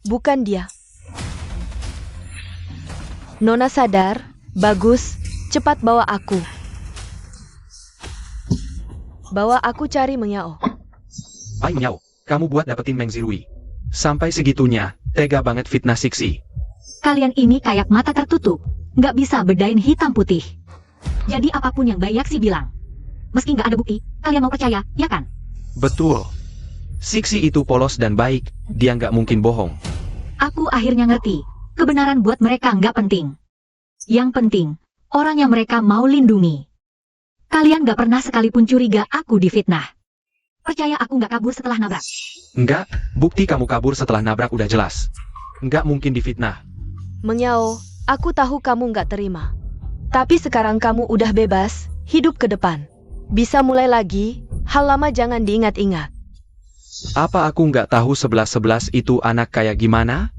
Bukan dia. Nona sadar, bagus, cepat bawa aku. Bawa aku cari Mengyao. Pai Miao, kamu buat dapetin Meng Zirui. Sampai segitunya, tega banget fitnah Siksi. Kalian ini kayak mata tertutup. Nggak bisa bedain hitam putih. Jadi apapun yang Bayaksi bilang. Meski nggak ada bukti, kalian mau percaya, ya kan? Betul. Siksi itu polos dan baik, dia nggak mungkin bohong. Aku akhirnya ngerti. Kebenaran buat mereka nggak penting. Yang penting, orang yang mereka mau lindungi. Kalian nggak pernah sekalipun curiga aku difitnah. Percaya aku nggak kabur setelah nabrak. Enggak, bukti kamu kabur setelah nabrak udah jelas. Nggak mungkin difitnah. Mengyao, aku tahu kamu nggak terima. Tapi sekarang kamu udah bebas, hidup ke depan. Bisa mulai lagi, hal lama jangan diingat-ingat. Apa aku nggak tahu 11-11 itu anak kayak gimana?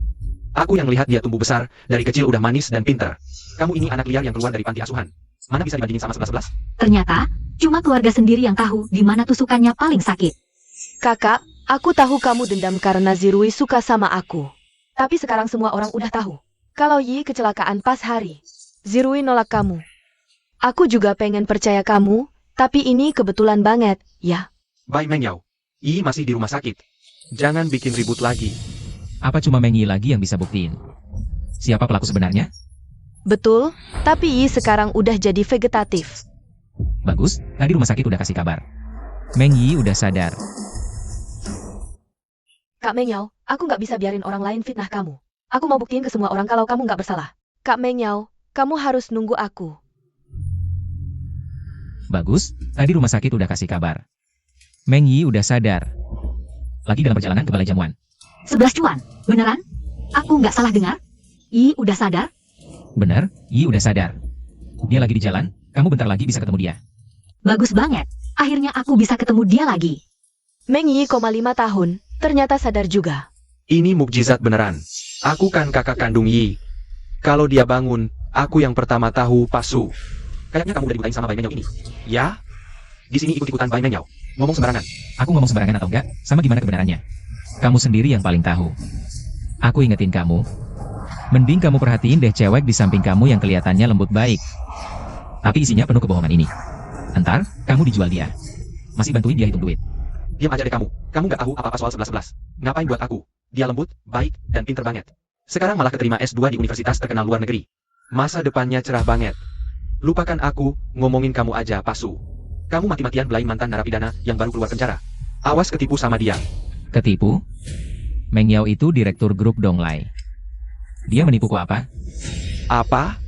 Aku yang lihat dia tumbuh besar, dari kecil udah manis dan pinter. Kamu ini anak liar yang keluar dari panti asuhan. Mana bisa dibandingin sama 11-11? Ternyata, cuma keluarga sendiri yang tahu di mana tusukannya paling sakit. Kakak, aku tahu kamu dendam karena Zirui suka sama aku. Tapi sekarang semua orang udah tahu. Kalau Yi kecelakaan pas hari, Zirui nolak kamu. Aku juga pengen percaya kamu, tapi ini kebetulan banget, ya. Bai Meng Yao, Yi masih di rumah sakit. Jangan bikin ribut lagi. Apa cuma Meng Yi lagi yang bisa buktiin? Siapa pelaku sebenarnya? Betul, tapi Yi sekarang udah jadi vegetatif. Bagus, tadi rumah sakit udah kasih kabar. Meng Yi udah sadar. Kak Mengyao, aku nggak bisa biarin orang lain fitnah kamu. Aku mau buktiin ke semua orang kalau kamu nggak bersalah. Kak Mengyao, kamu harus nunggu aku. Bagus, tadi rumah sakit udah kasih kabar. Meng Yi udah sadar. Lagi dalam perjalanan ke Balai Jamuan. 11 cuan, beneran? Aku nggak salah dengar? I udah sadar? Bener, Yi udah sadar. Dia lagi di jalan, kamu bentar lagi bisa ketemu dia. Bagus banget. Akhirnya aku bisa ketemu dia lagi. Meng Yi, 5 tahun, ternyata sadar juga. Ini mukjizat beneran. Aku kan kakak kandung Yi. Kalau dia bangun, aku yang pertama tahu Pasu. Kayaknya kamu udah dibutain sama Bai Meng Yao ini. Ya? Di sini ikut-ikutan Bai Meng Yao. Ngomong sembarangan. Aku ngomong sembarangan atau enggak, sama gimana kebenarannya. Kamu sendiri yang paling tahu. Aku ingetin kamu. Mending kamu perhatiin deh cewek di samping kamu yang kelihatannya lembut baik. Tapi isinya penuh kebohongan ini. Entar, kamu dijual dia. Masih bantuin dia hitung duit. Diam aja deh kamu. Kamu nggak tahu apa-apa soal 11-11. Ngapain buat aku? Dia lembut, baik, dan pinter banget. Sekarang malah keterima S2 di universitas terkenal luar negeri. Masa depannya cerah banget. Lupakan aku, ngomongin kamu aja, Pasu. Kamu mati-matian belain mantan narapidana yang baru keluar penjara. Awas ketipu sama dia. Ketipu? Meng Yao itu direktur grup Donglai. Dia menipuku apa? Apa?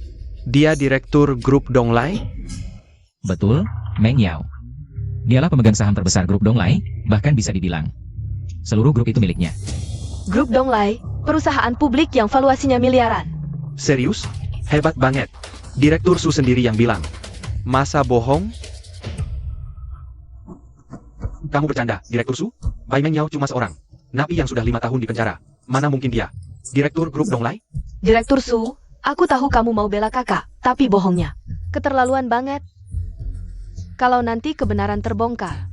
Dia direktur grup Donglai? Betul, Meng Yao. Dialah pemegang saham terbesar grup Donglai, bahkan bisa dibilang Seluruh grup itu miliknya. Grup Donglai, perusahaan publik yang valuasinya miliaran. Serius? Hebat banget. Direktur Su sendiri yang bilang. Masa bohong? Kamu bercanda, Direktur Su? Bai Mengyao cuma seorang. Napi yang sudah 5 tahun di penjara. Mana mungkin dia? Direktur Grup Donglai? Direktur Su, aku tahu kamu mau bela kakak, tapi bohongnya. Keterlaluan banget. Kalau nanti kebenaran terbongkar,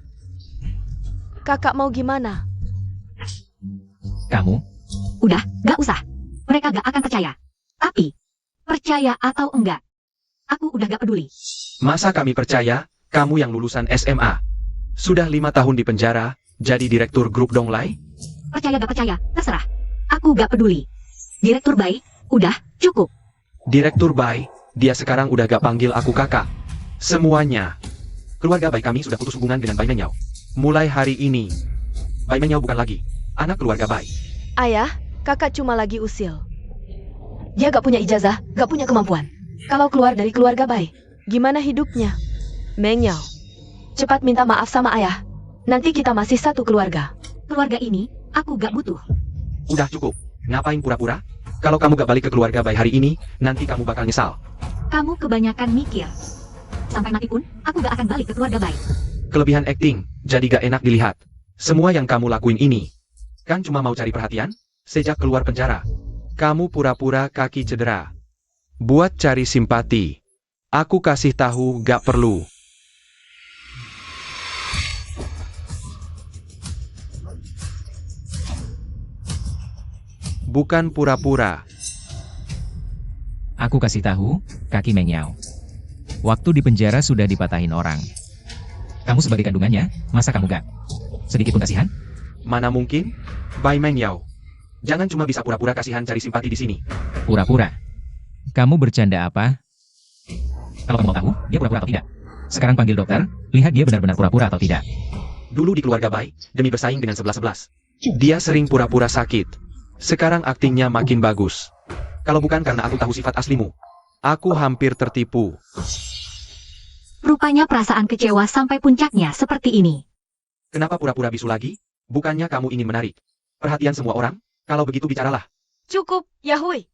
kakak mau gimana? Kamu? Udah, gak usah. Mereka gak akan percaya. Tapi, percaya atau enggak, aku udah gak peduli. Masa kami percaya, kamu yang lulusan SMA? Sudah 5 tahun di penjara, jadi Direktur Grup Donglai? Percaya gak percaya, terserah. Aku gak peduli. Direktur Bai, udah, cukup. Direktur Bai, dia sekarang udah gak panggil aku kakak. Semuanya. Keluarga Bai kami sudah putus hubungan dengan Bai Mengyao. Mulai hari ini, Bai Mengyao bukan lagi anak keluarga Bai. Ayah, kakak cuma lagi usil. Dia gak punya ijazah, gak punya kemampuan. Kalau keluar dari keluarga Bai, gimana hidupnya? Mengyao, cepat minta maaf sama ayah. Nanti kita masih satu keluarga. Keluarga ini, aku gak butuh. Udah cukup. Ngapain pura-pura? Kalau kamu gak balik ke keluarga Bai hari ini, nanti kamu bakal nyesal. Kamu kebanyakan mikir. Sampai mati pun, aku gak akan balik ke keluarga Bai. Kelebihan acting, jadi gak enak dilihat. Semua yang kamu lakuin ini, kan cuma mau cari perhatian? Sejak keluar penjara, kamu pura-pura kaki cedera. Buat cari simpati. Aku kasih tahu gak perlu. Bukan pura-pura. Aku kasih tahu, kaki Mengyao. Waktu di penjara sudah dipatahin orang. Kamu sebagai kandungannya, masa kamu gak sedikit pun kasihan? Mana mungkin? Bai Mengyao. Jangan cuma bisa pura-pura kasihan cari simpati di sini. Pura-pura. Kamu bercanda apa? Kalau kamu mau tahu, dia pura-pura atau tidak? Sekarang panggil dokter, lihat dia benar-benar pura-pura atau tidak. Dulu di keluarga Bai, demi bersaing dengan 11-11. Dia sering pura-pura sakit. Sekarang aktingnya makin bagus. Kalau bukan karena aku tahu sifat aslimu, aku hampir tertipu. Rupanya perasaan kecewa sampai puncaknya seperti ini. Kenapa pura-pura bisu lagi? Bukannya kamu ingin menarik perhatian semua orang? Kalau begitu bicaralah. Cukup, Yahui.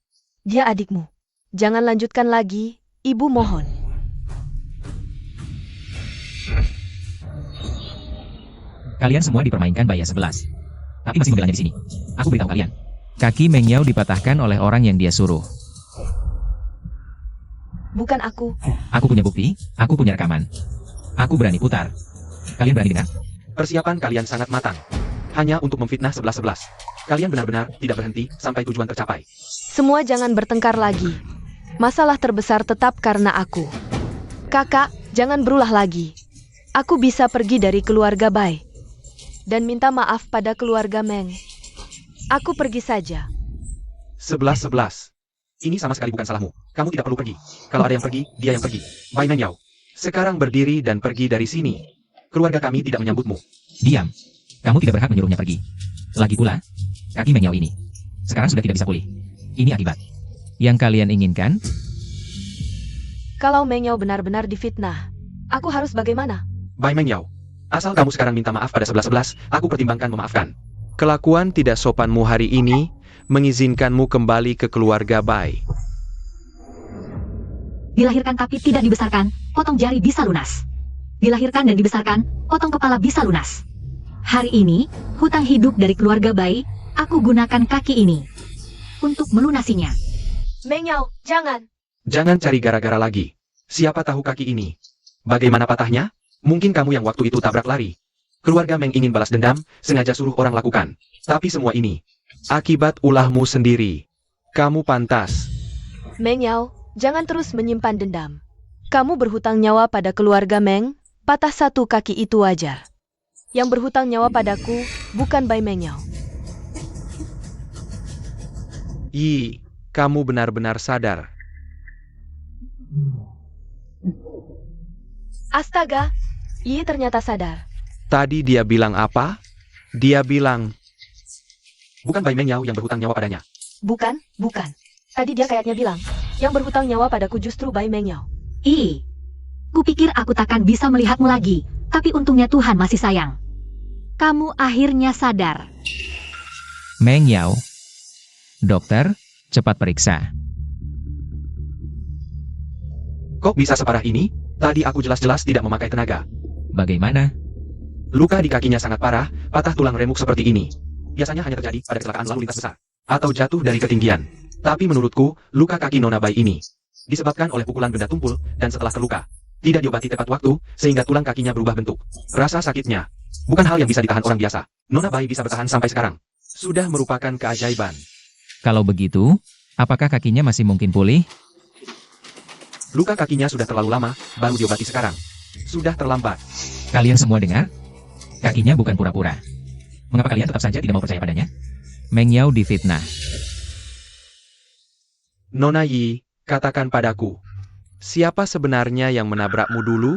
Dia adikmu. Jangan lanjutkan lagi, ibu mohon. Kalian semua dipermainkan Baya 11. Tapi masih membelanya di sini. Aku beritahu kalian. Kaki Mengyao dipatahkan oleh orang yang dia suruh. Bukan aku. Aku punya bukti, aku punya rekaman. Aku berani putar. Kalian berani dengar? Persiapan kalian sangat matang. Hanya untuk memfitnah 11-11. Kalian benar-benar tidak berhenti sampai tujuan tercapai. Semua jangan bertengkar lagi. Masalah terbesar tetap karena aku. Kakak, jangan berulah lagi. Aku bisa pergi dari keluarga Bai. Dan minta maaf pada keluarga Meng. Aku pergi saja. 11-11. Ini sama sekali bukan salahmu. Kamu tidak perlu pergi. Kalau ada yang pergi, dia yang pergi. Bai Mengyao. Sekarang berdiri dan pergi dari sini. Keluarga kami tidak menyambutmu. Diam. Kamu tidak berhak menyuruhnya pergi. Lagi pula, kaki Mengyao ini sekarang sudah tidak bisa pulih. Ini akibat. Yang kalian inginkan? Kalau Mengyao benar-benar difitnah, aku harus bagaimana? Bai Mengyao. Asal kamu sekarang minta maaf pada 11-11, aku pertimbangkan memaafkan. Kelakuan tidak sopanmu hari ini mengizinkanmu kembali ke keluarga Bai. Dilahirkan tapi tidak dibesarkan, potong jari bisa lunas. Dilahirkan dan dibesarkan, potong kepala bisa lunas. Hari ini, hutang hidup dari keluarga Bai, aku gunakan kaki ini untuk melunasinya. Mengyao, jangan. Jangan cari gara-gara lagi. Siapa tahu kaki ini? Bagaimana patahnya? Mungkin kamu yang waktu itu tabrak lari. Keluarga Meng ingin balas dendam, sengaja suruh orang lakukan. Tapi semua ini akibat ulahmu sendiri. Kamu pantas. Mengyao, jangan terus menyimpan dendam. Kamu berhutang nyawa pada keluarga Meng, patah satu kaki itu wajar. Yang berhutang nyawa padaku bukan Bai Mengyao. Kamu benar-benar sadar. Astaga, ternyata sadar. Tadi dia bilang apa? Dia bilang, bukan Bai Mengyao yang berhutang nyawa padanya. Bukan. Tadi dia kayaknya bilang, yang berhutang nyawa padaku justru Bai Mengyao. Kupikir aku takkan bisa melihatmu lagi, tapi untungnya Tuhan masih sayang. kamu akhirnya sadar. Meng Yao. Dokter, cepat periksa. Kok bisa separah ini? Tadi aku jelas-jelas tidak memakai tenaga. Bagaimana? Luka di kakinya sangat parah, patah tulang remuk seperti ini. Biasanya hanya terjadi pada kecelakaan lalu lintas besar, atau jatuh dari ketinggian. Tapi menurutku, luka kaki Nona bayi ini disebabkan oleh pukulan benda tumpul, dan setelah terluka, tidak diobati tepat waktu, sehingga tulang kakinya berubah bentuk. Rasa sakitnya bukan hal yang bisa ditahan orang biasa. Nona bayi bisa bertahan sampai sekarang. Sudah merupakan keajaiban. Kalau begitu, apakah kakinya masih mungkin pulih? Luka kakinya sudah terlalu lama, baru diobati sekarang. Sudah terlambat. Kalian semua dengar? Kakinya bukan pura-pura. Mengapa kalian tetap saja tidak mau percaya padanya? Meng Yao difitnah. Nona Yi, katakan padaku, siapa sebenarnya yang menabrakmu dulu?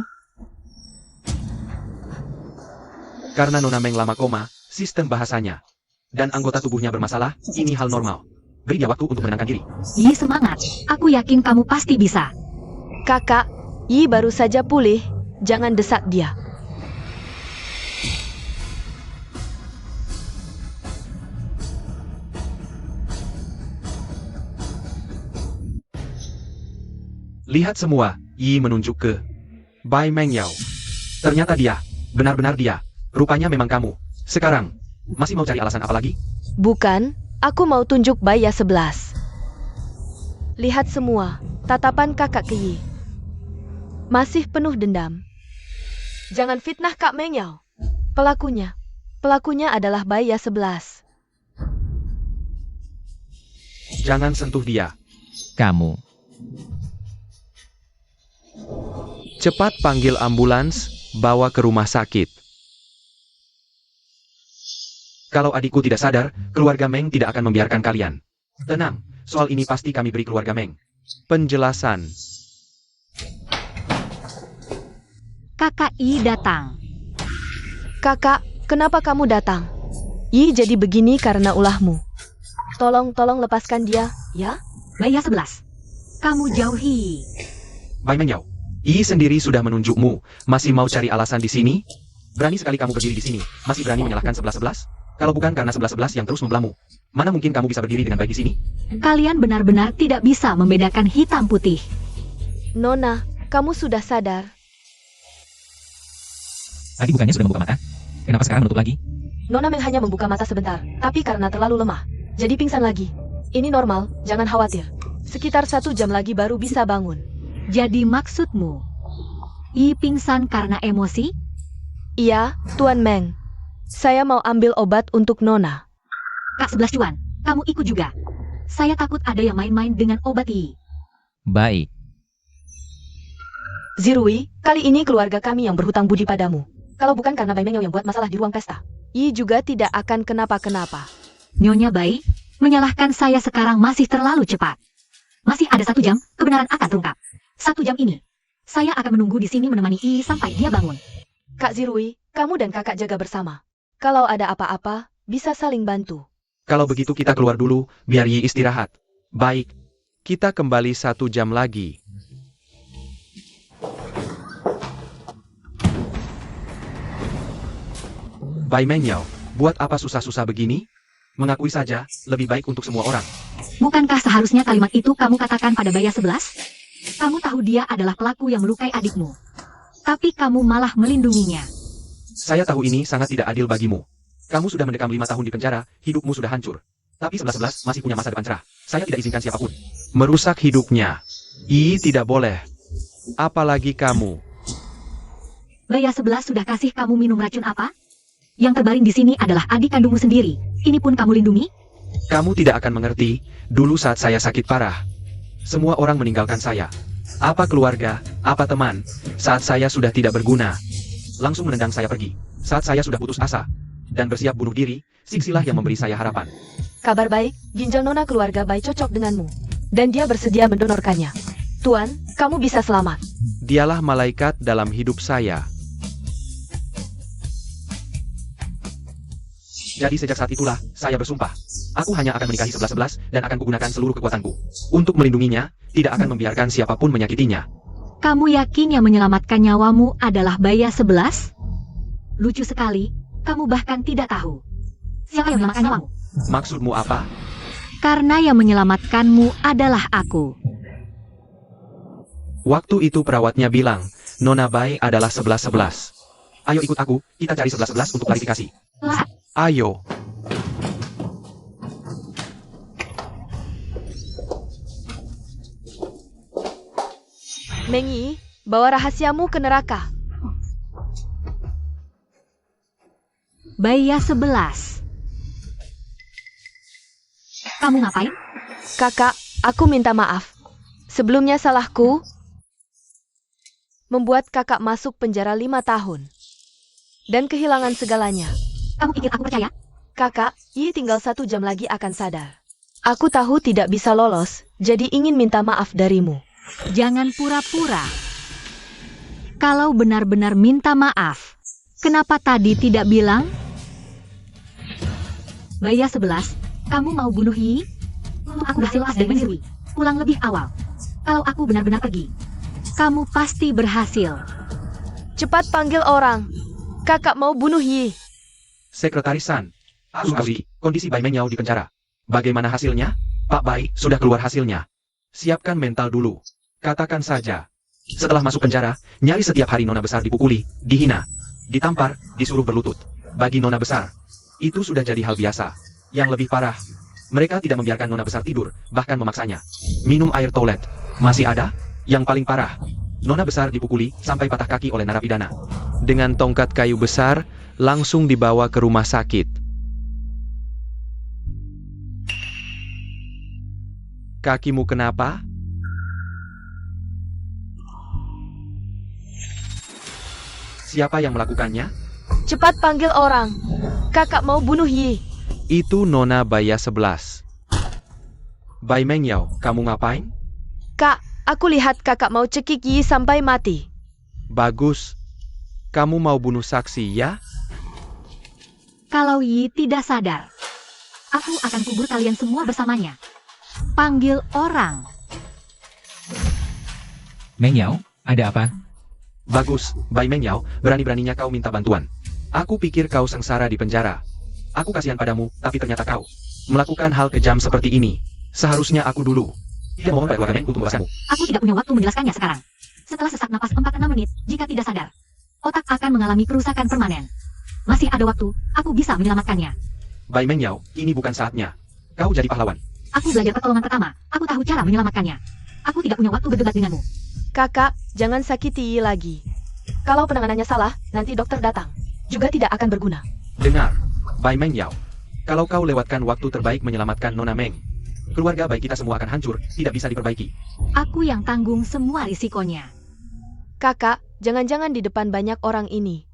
Karena Nona Meng lama koma, sistem bahasanya, dan anggota tubuhnya bermasalah, ini hal normal. Beri dia waktu untuk menenangkan diri. Yi semangat, aku yakin kamu pasti bisa. Kakak, Yi baru saja pulih, jangan desak dia. Lihat semua, Yi menunjuk ke Bai Meng Yao. Ternyata dia, benar-benar dia. Rupanya memang kamu. Sekarang, masih mau cari alasan apa lagi? Bukan, aku mau tunjuk Baya 11. Lihat semua, tatapan kakak ke Yi. Masih penuh dendam. Jangan fitnah Kak Meng Yao. Pelakunya adalah Baya 11. Jangan sentuh dia. Kamu. Cepat panggil ambulans, bawa ke rumah sakit. Kalau adikku tidak sadar, keluarga Meng tidak akan membiarkan kalian. Tenang, soal ini pasti kami beri keluarga Meng penjelasan. Kakak Yi datang. Kakak, kenapa kamu datang? Yi jadi begini karena ulahmu. Tolong lepaskan dia, ya? Baya 11. Kamu jauhi. Bai Meng Yao, Yi sendiri sudah menunjukmu, masih mau cari alasan di sini? Berani sekali kamu berdiri di sini, masih berani menyalahkan 11-11? Kalau bukan karena 11-11 yang terus membelamu, mana mungkin kamu bisa berdiri dengan baik di sini? Kalian benar-benar tidak bisa membedakan hitam putih. Nona, kamu sudah sadar. Tadi bukannya sudah membuka mata? Kenapa sekarang menutup lagi? Nona Meng hanya membuka mata sebentar, tapi karena terlalu lemah, jadi pingsan lagi. Ini normal, jangan khawatir. Sekitar 1 jam lagi baru bisa bangun. Jadi maksudmu, Yi pingsan karena emosi? Iya, Tuan Meng. Saya mau ambil obat untuk Nona. Kak 11 Cuan, kamu ikut juga. Saya takut ada yang main-main dengan obat Yi. Baik. Zirui, kali ini keluarga kami yang berhutang budi padamu. Kalau bukan karena Bai Meng yang buat masalah di ruang pesta, Yi juga tidak akan kenapa-kenapa. Nyonya Bai, menyalahkan saya sekarang masih terlalu cepat. Masih ada 1 jam, kebenaran akan terungkap. 1 jam ini, saya akan menunggu di sini menemani Yi sampai dia bangun. Kak Zirui, kamu dan kakak jaga bersama. Kalau ada apa-apa, bisa saling bantu. Kalau begitu kita keluar dulu, biar Yi istirahat. Baik, kita kembali 1 jam lagi. Bai Meng Yao, buat apa susah-susah begini? Mengakui saja, lebih baik untuk semua orang. Bukankah seharusnya kalimat itu kamu katakan pada Baya 11? Kamu tahu dia adalah pelaku yang melukai adikmu. Tapi kamu malah melindunginya. Saya tahu ini sangat tidak adil bagimu. Kamu sudah mendekam 5 tahun di penjara, hidupmu sudah hancur. Tapi 11-11 masih punya masa depan cerah. Saya tidak izinkan siapapun merusak hidupnya. Yi tidak boleh. Apalagi kamu. Baya 11 sudah kasih kamu minum racun apa? Yang terbaring di sini adalah adik kandungmu sendiri. Ini pun kamu lindungi? Kamu tidak akan mengerti, dulu saat saya sakit parah, semua orang meninggalkan saya. Apa keluarga, apa teman, saat saya sudah tidak berguna, langsung menendang saya pergi. Saat saya sudah putus asa, dan bersiap bunuh diri, Sixilah yang memberi saya harapan. Kabar baik, ginjal Nona keluarga Bai cocok denganmu. Dan dia bersedia mendonorkannya. Tuan, kamu bisa selamat. Dialah malaikat dalam hidup saya. Jadi sejak saat itulah, saya bersumpah. Aku hanya akan menikahi 11-11 dan akan kugunakan seluruh kekuatanku. Untuk melindunginya, tidak akan membiarkan siapapun menyakitinya. Kamu yakin yang menyelamatkan nyawamu adalah Baya 11? Lucu sekali, Kamu bahkan tidak tahu siapa yang menyelamatkan nyawamu. Maksudmu apa? Karena yang menyelamatkanmu adalah aku. Waktu itu perawatnya bilang, Nona Bai adalah 11-11. Ayo ikut aku, kita cari 11-11 untuk klarifikasi. Lah, Ayo. Meng Yi, bawa rahasiamu ke neraka. Baya 11. Kamu ngapain? Kakak, aku minta maaf. Sebelumnya salahku membuat kakak masuk penjara 5 tahun. Dan kehilangan segalanya. Kamu pikir aku percaya? Kakak, Yi tinggal 1 jam lagi akan sadar. Aku tahu tidak bisa lolos, jadi ingin minta maaf darimu. Jangan pura-pura. Kalau benar-benar minta maaf, kenapa tadi tidak bilang? Baya 11, kamu mau bunuh Yi? Aku berhasil lepas dari Mensui. Pulang lebih awal. Kalau aku benar-benar pergi, kamu pasti berhasil. Cepat panggil orang. Kakak mau bunuh Yi. Sekretaris San, Suzuki, kondisi Bai Mengyao di penjara. Bagaimana hasilnya? Pak Bai, sudah keluar hasilnya. Siapkan mental dulu. Katakan saja. Setelah masuk penjara, nyaris setiap hari Nona Besar dipukuli, dihina, ditampar, disuruh berlutut. Bagi Nona Besar, itu sudah jadi hal biasa. Yang lebih parah, mereka tidak membiarkan Nona Besar tidur, bahkan memaksanya minum air toilet. Masih ada? Yang paling parah, Nona Besar dipukuli sampai patah kaki oleh narapidana. Dengan tongkat kayu besar, langsung dibawa ke rumah sakit. Kakimu kenapa? Siapa yang melakukannya? Cepat panggil orang. Kakak mau bunuh Yi. Itu Nona Baya 11. Bai Mengyao, kamu ngapain? Kak, aku lihat kakak mau cekik Yi sampai mati. Bagus. Kamu mau bunuh saksi, ya? Kalau Yi tidak sadar, aku akan kubur kalian semua bersamanya. Panggil orang. Meng Yao, ada apa? Bagus, Bai Mengyao, berani-beraninya kau minta bantuan. Aku pikir kau sengsara di penjara. Aku kasihan padamu, tapi ternyata kau melakukan hal kejam seperti ini. Seharusnya aku dulu. Tidak mohon pada keluarga Meng untuk membebaskanmu. Aku tidak punya waktu menjelaskannya sekarang. Setelah sesak napas 4-6 menit, jika tidak sadar, otak akan mengalami kerusakan permanen. Masih ada waktu, aku bisa menyelamatkannya. Bai Mengyao, ini bukan saatnya. Kau jadi pahlawan. Aku belajar pertolongan pertama, aku tahu cara menyelamatkannya. Aku tidak punya waktu berdebat denganmu. Kakak, jangan sakiti Yi lagi. Kalau penanganannya salah, nanti dokter datang. Juga tidak akan berguna. Dengar, Bai Mengyao. Kalau kau lewatkan waktu terbaik menyelamatkan Nona Meng, keluarga baik kita semua akan hancur, tidak bisa diperbaiki. Aku yang tanggung semua risikonya. Kakak, jangan-jangan di depan banyak orang ini.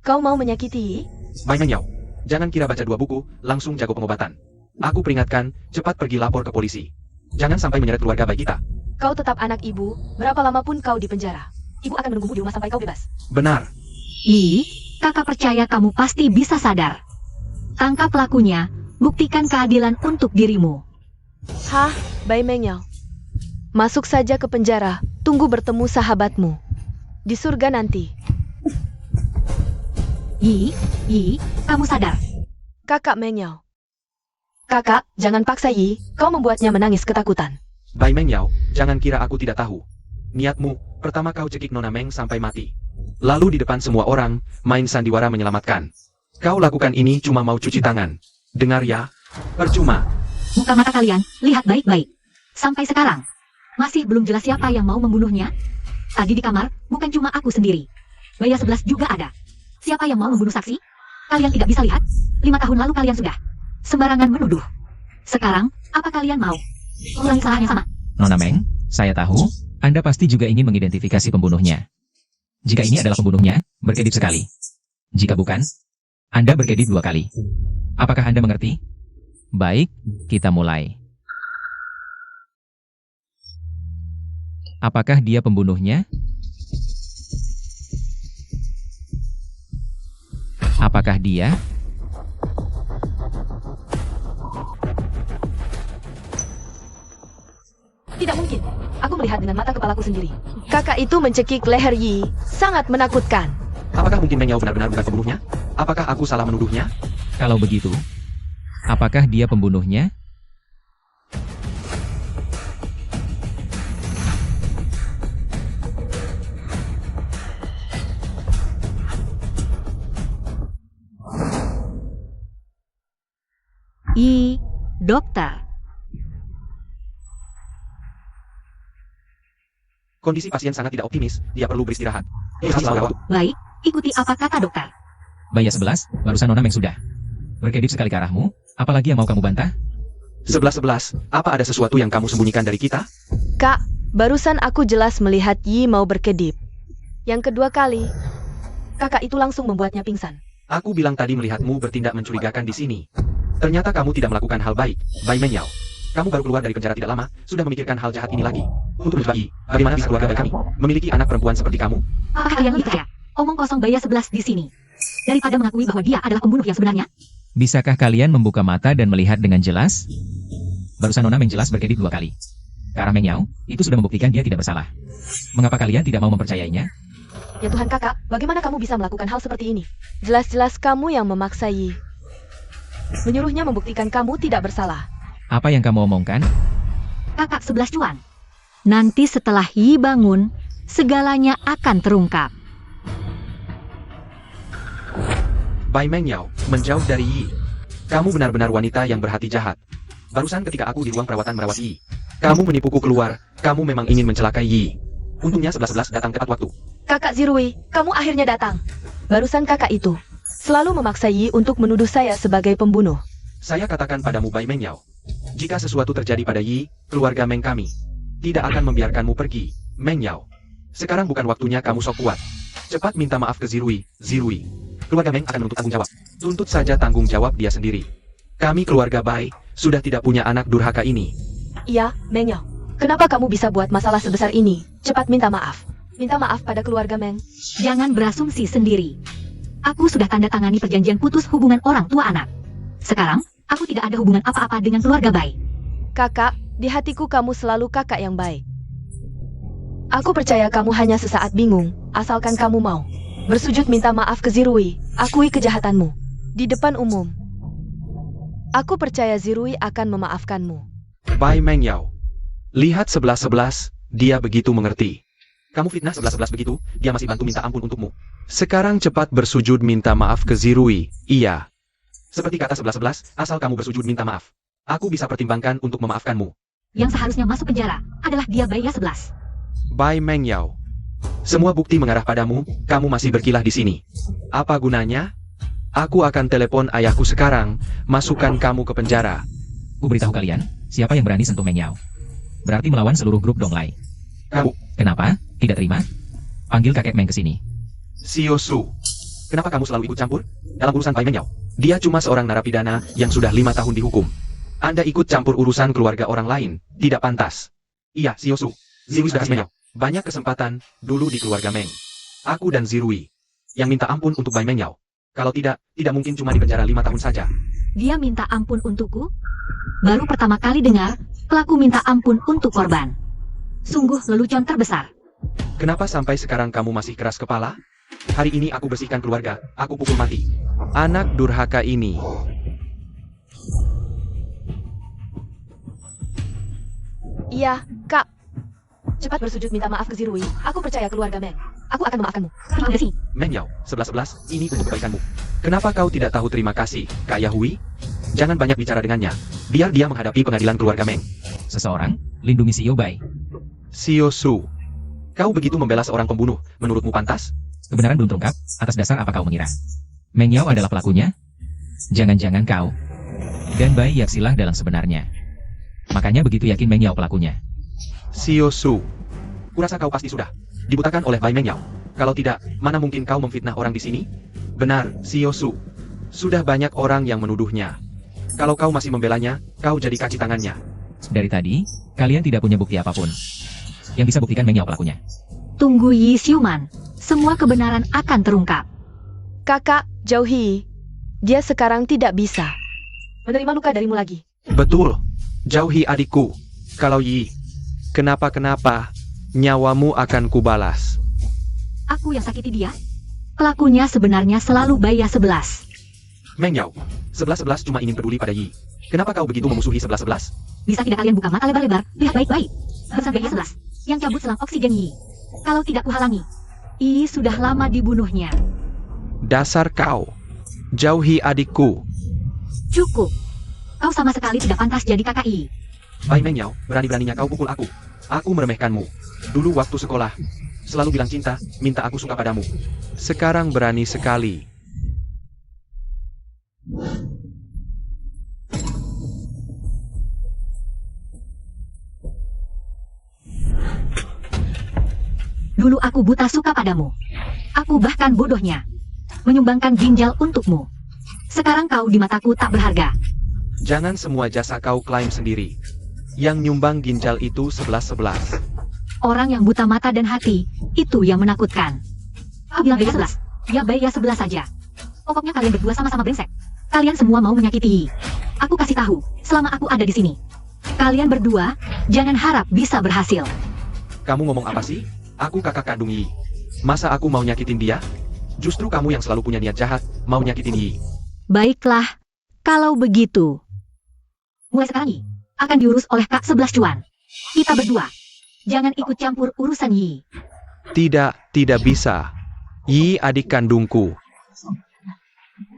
Kau mau menyakiti Yi? Bai Mengyao, jangan kira baca 2 buku, langsung jago pengobatan. Aku peringatkan, cepat pergi lapor ke polisi. Jangan sampai menyeret keluarga baik kita. Kau tetap anak ibu, berapa lama pun kau di penjara. Ibu akan menunggumu di rumah sampai kau bebas. Benar. Yi, kakak percaya kamu pasti bisa sadar. Tangkap pelakunya, buktikan keadilan untuk dirimu. Hah, Bai Mengyao. Masuk saja ke penjara, tunggu bertemu sahabatmu. Di surga nanti. Yi, kamu sadar. Kakak Mengyao. Kakak, jangan paksa Yi, kau membuatnya menangis ketakutan. Bai Mengyao, jangan kira aku tidak tahu. Niatmu, pertama kau cekik Nona Meng sampai mati. Lalu di depan semua orang, main sandiwara menyelamatkan. Kau lakukan ini cuma mau cuci tangan. Dengar ya? Percuma. Muka mata kalian, lihat baik-baik. Sampai sekarang, masih belum jelas siapa yang mau membunuhnya. Tadi di kamar, bukan cuma aku sendiri. Baya 11 juga ada. Siapa yang mau membunuh saksi? Kalian tidak bisa lihat? 5 tahun lalu kalian sudah sembarangan menuduh. Sekarang, apa kalian mau ulangi kesalahan yang sama? Nona Meng, saya tahu, Anda pasti juga ingin mengidentifikasi pembunuhnya. Jika ini adalah pembunuhnya, berkedip sekali. Jika bukan, Anda berkedip 2 kali. Apakah Anda mengerti? Baik, kita mulai. Apakah dia pembunuhnya? Apakah dia? Tidak mungkin. Aku melihat dengan mata kepalaku sendiri. Kakak itu mencekik leher Yi, sangat menakutkan. Apakah mungkin Mengyao benar-benar bukan pembunuhnya? Apakah aku salah menuduhnya? Kalau begitu, apakah dia pembunuhnya? Dokter. Kondisi pasien sangat tidak optimis, dia perlu beristirahat. Selalu waktu. Baik, ikuti apa kata dokter. Baya 11, barusan Nona Meng sudah berkedip sekali ke arahmu, apalagi yang mau kamu bantah? 11-11, apa ada sesuatu yang kamu sembunyikan dari kita? Kak, barusan aku jelas melihat Yi mau berkedip. Yang kedua kali, kakak itu langsung membuatnya pingsan. Aku bilang tadi melihatmu bertindak mencurigakan di sini. Ternyata kamu tidak melakukan hal baik, Bai Mengyao. Kamu baru keluar dari penjara tidak lama, sudah memikirkan hal jahat ini lagi. Untuk menjebak Yi, bagaimana bisa keluarga baik kami memiliki anak perempuan seperti kamu? Apakah kalian lebih percaya? Omong kosong Baya 11 di sini. Daripada mengakui bahwa dia adalah pembunuh yang sebenarnya. Bisakah kalian membuka mata dan melihat dengan jelas? Barusan Nona Meng jelas berkedip 2 kali. Ke arah Meng Yao, itu sudah membuktikan dia tidak bersalah. Mengapa kalian tidak mau mempercayainya? Ya Tuhan kakak, bagaimana kamu bisa melakukan hal seperti ini? Jelas-jelas kamu yang memaksa Yi. Menyuruhnya membuktikan kamu tidak bersalah. Apa yang kamu omongkan? Kakak 11 cuan. Nanti setelah Yi bangun, segalanya akan terungkap. Bai Mengyao, menjauh dari Yi. Kamu benar-benar wanita yang berhati jahat. Barusan ketika aku di ruang perawatan merawat Yi, kamu menipuku keluar, kamu memang ingin mencelakai Yi. Untungnya 11-11 datang tepat waktu. Kakak Zirui, kamu akhirnya datang. Barusan kakak itu selalu memaksa Yi untuk menuduh saya sebagai pembunuh. Saya katakan padamu Bai Mengyao, jika sesuatu terjadi pada Yi, keluarga Meng kami tidak akan membiarkanmu pergi, Mengyao. Sekarang bukan waktunya kamu sok kuat. Cepat minta maaf ke Zirui, Zirui. Keluarga Meng akan menuntut tanggung jawab. Tuntut saja tanggung jawab dia sendiri. Kami keluarga Bai sudah tidak punya anak durhaka ini. Iya, Mengyao. Kenapa kamu bisa buat masalah sebesar ini? Cepat minta maaf. Minta maaf pada keluarga Meng. Jangan berasumsi sendiri. Aku sudah tanda tangani perjanjian putus hubungan orang tua anak. Sekarang, aku tidak ada hubungan apa-apa dengan keluarga Bai. Kakak, di hatiku kamu selalu kakak yang baik. Aku percaya kamu hanya sesaat bingung, asalkan kamu mau bersujud minta maaf ke Zirui, akui kejahatanmu di depan umum. Aku percaya Zirui akan memaafkanmu. Bai Mengyao, lihat 11-11, dia begitu mengerti. Kamu fitnah 11-11 begitu, dia masih bantu minta ampun untukmu. Sekarang cepat bersujud minta maaf ke Zirui, iya. Seperti kata 11-11, asal kamu bersujud minta maaf, aku bisa pertimbangkan untuk memaafkanmu. Yang seharusnya masuk penjara adalah dia Baya 11. Bai Mengyao, semua bukti mengarah padamu, kamu masih berkilah di sini. Apa gunanya? Aku akan telepon ayahku sekarang, masukkan kamu ke penjara. Ku beritahu kalian, siapa yang berani sentuh Meng Yao, berarti melawan seluruh grup Donglai. Kamu, Kenapa? Tidak terima? Panggil kakek Meng ke sini. Xiao Su. Kenapa kamu selalu ikut campur dalam urusan Bai Mengyao? Dia cuma seorang narapidana yang sudah 5 tahun dihukum. Anda ikut campur urusan keluarga orang lain, tidak pantas. Iya, Xiao Su. Zirui sudah kasih Mengyao banyak kesempatan dulu di keluarga Meng. Aku dan Zirui yang minta ampun untuk Bai Mengyao. Kalau tidak mungkin cuma di penjara 5 tahun saja. Dia minta ampun untukku? Baru pertama kali dengar, pelaku minta ampun untuk korban. Sungguh lelucon terbesar. Kenapa sampai sekarang kamu masih keras kepala? Hari ini aku bersihkan keluarga, aku pukul mati anak durhaka ini. Iya, Kak. Cepat bersujud minta maaf ke Zirui. Aku percaya keluarga Meng. Aku akan memaafkanmu. Terima kasih. Mengyao, 11-11, ini untuk kebaikanmu. Kenapa kau tidak tahu terima kasih, Kak Yahui? Jangan banyak bicara dengannya, biar dia menghadapi pengadilan keluarga Meng. Seseorang, lindungi Xiao Bai. Xiao Su, kau begitu membela seorang pembunuh, menurutmu pantas? Kebenaran belum terungkap, atas dasar apa kau mengira? Meng Yao adalah pelakunya? Jangan-jangan kau dan Bai Yaksilah dalam sebenarnya. Makanya begitu yakin Meng Yao pelakunya. Xiao Su, kurasa kau pasti sudah dibutakan oleh Bai Mengyao. Kalau tidak, mana mungkin kau memfitnah orang di sini? Benar, Xiao Su. Sudah banyak orang yang menuduhnya. Kalau kau masih membelanya, kau jadi kaki tangannya. Dari tadi, kalian tidak punya bukti apapun yang bisa buktikan Meng Yao pelakunya. Tunggu Yi Xiuman. Semua kebenaran akan terungkap. Kakak, jauhi. Dia sekarang tidak bisa menerima luka darimu lagi. Betul, jauhi adikku. Kalau Yi, kenapa-kenapa, nyawamu akan kubalas. Aku yang sakiti dia? Pelakunya sebenarnya selalu Baya 11. Meng Yao, 11-11 cuma ingin peduli pada Yi. Kenapa kau begitu memusuhi 11-11? Bisa tidak kalian buka mata lebar-lebar, lihat baik-baik. Pesan Baya 11, yang cabut selang oksigen Yi. Kalau tidak kuhalangi, Yi sudah lama dibunuhnya. Dasar kau. Jauhi adikku. Cukup. Kau sama sekali tidak pantas jadi kakak Yi. Bai Meng Yao, berani-beraninya kau pukul aku. Aku meremehkanmu. Dulu waktu sekolah, selalu bilang cinta, minta aku suka padamu. Sekarang berani sekali. Dulu aku buta suka padamu. Aku bahkan bodohnya menyumbangkan ginjal untukmu. Sekarang kau di mataku tak berharga. Jangan semua jasa kau klaim sendiri. Yang nyumbang ginjal itu 11-11. Orang yang buta mata dan hati, itu yang menakutkan. Kau bilang Baya 11, ya Baya 11 saja. Pokoknya kalian berdua sama-sama brengsek. Kalian semua mau menyakiti Yi. Aku kasih tahu, selama aku ada di sini. Kalian berdua, jangan harap bisa berhasil. Kamu ngomong apa sih? Aku kakak kandung Yi. Masa aku mau nyakitin dia? Justru kamu yang selalu punya niat jahat, mau nyakitin Yi. Baiklah, kalau begitu. Mulai sekarang Yi akan diurus oleh Kak 11 Cuan. Kita berdua, jangan ikut campur urusan Yi. Tidak bisa. Yi adik kandungku.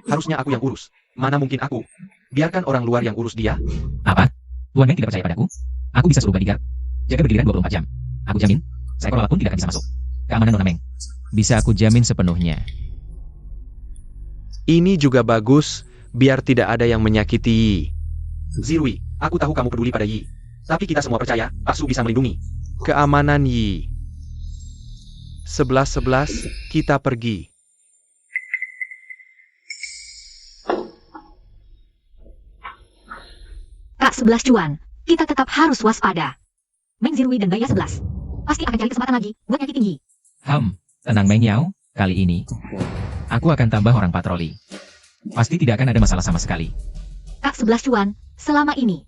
Harusnya aku yang urus. Mana mungkin aku? Biarkan orang luar yang urus dia. Apa? Tuan Meng tidak percaya padaku? Aku bisa suruh bodyguard jaga berdirian 24 jam. Aku jamin, seekor lalat pun tidak akan bisa masuk. Keamanan Nona Meng bisa aku jamin sepenuhnya. Ini juga bagus, biar tidak ada yang menyakiti Yi. Zirui, aku tahu kamu peduli pada Yi. Tapi kita semua percaya, Pak Su bisa melindungi keamanan Yi. 11-11, kita pergi. Kak 11 Cuan, kita tetap harus waspada. Meng Zirui dan Baya 11 pasti akan cari kesempatan lagi buat nyakitin Yi. Tenang Meng Yao, kali ini aku akan tambah orang patroli. Pasti tidak akan ada masalah sama sekali. Kak 11 Cuan, selama ini,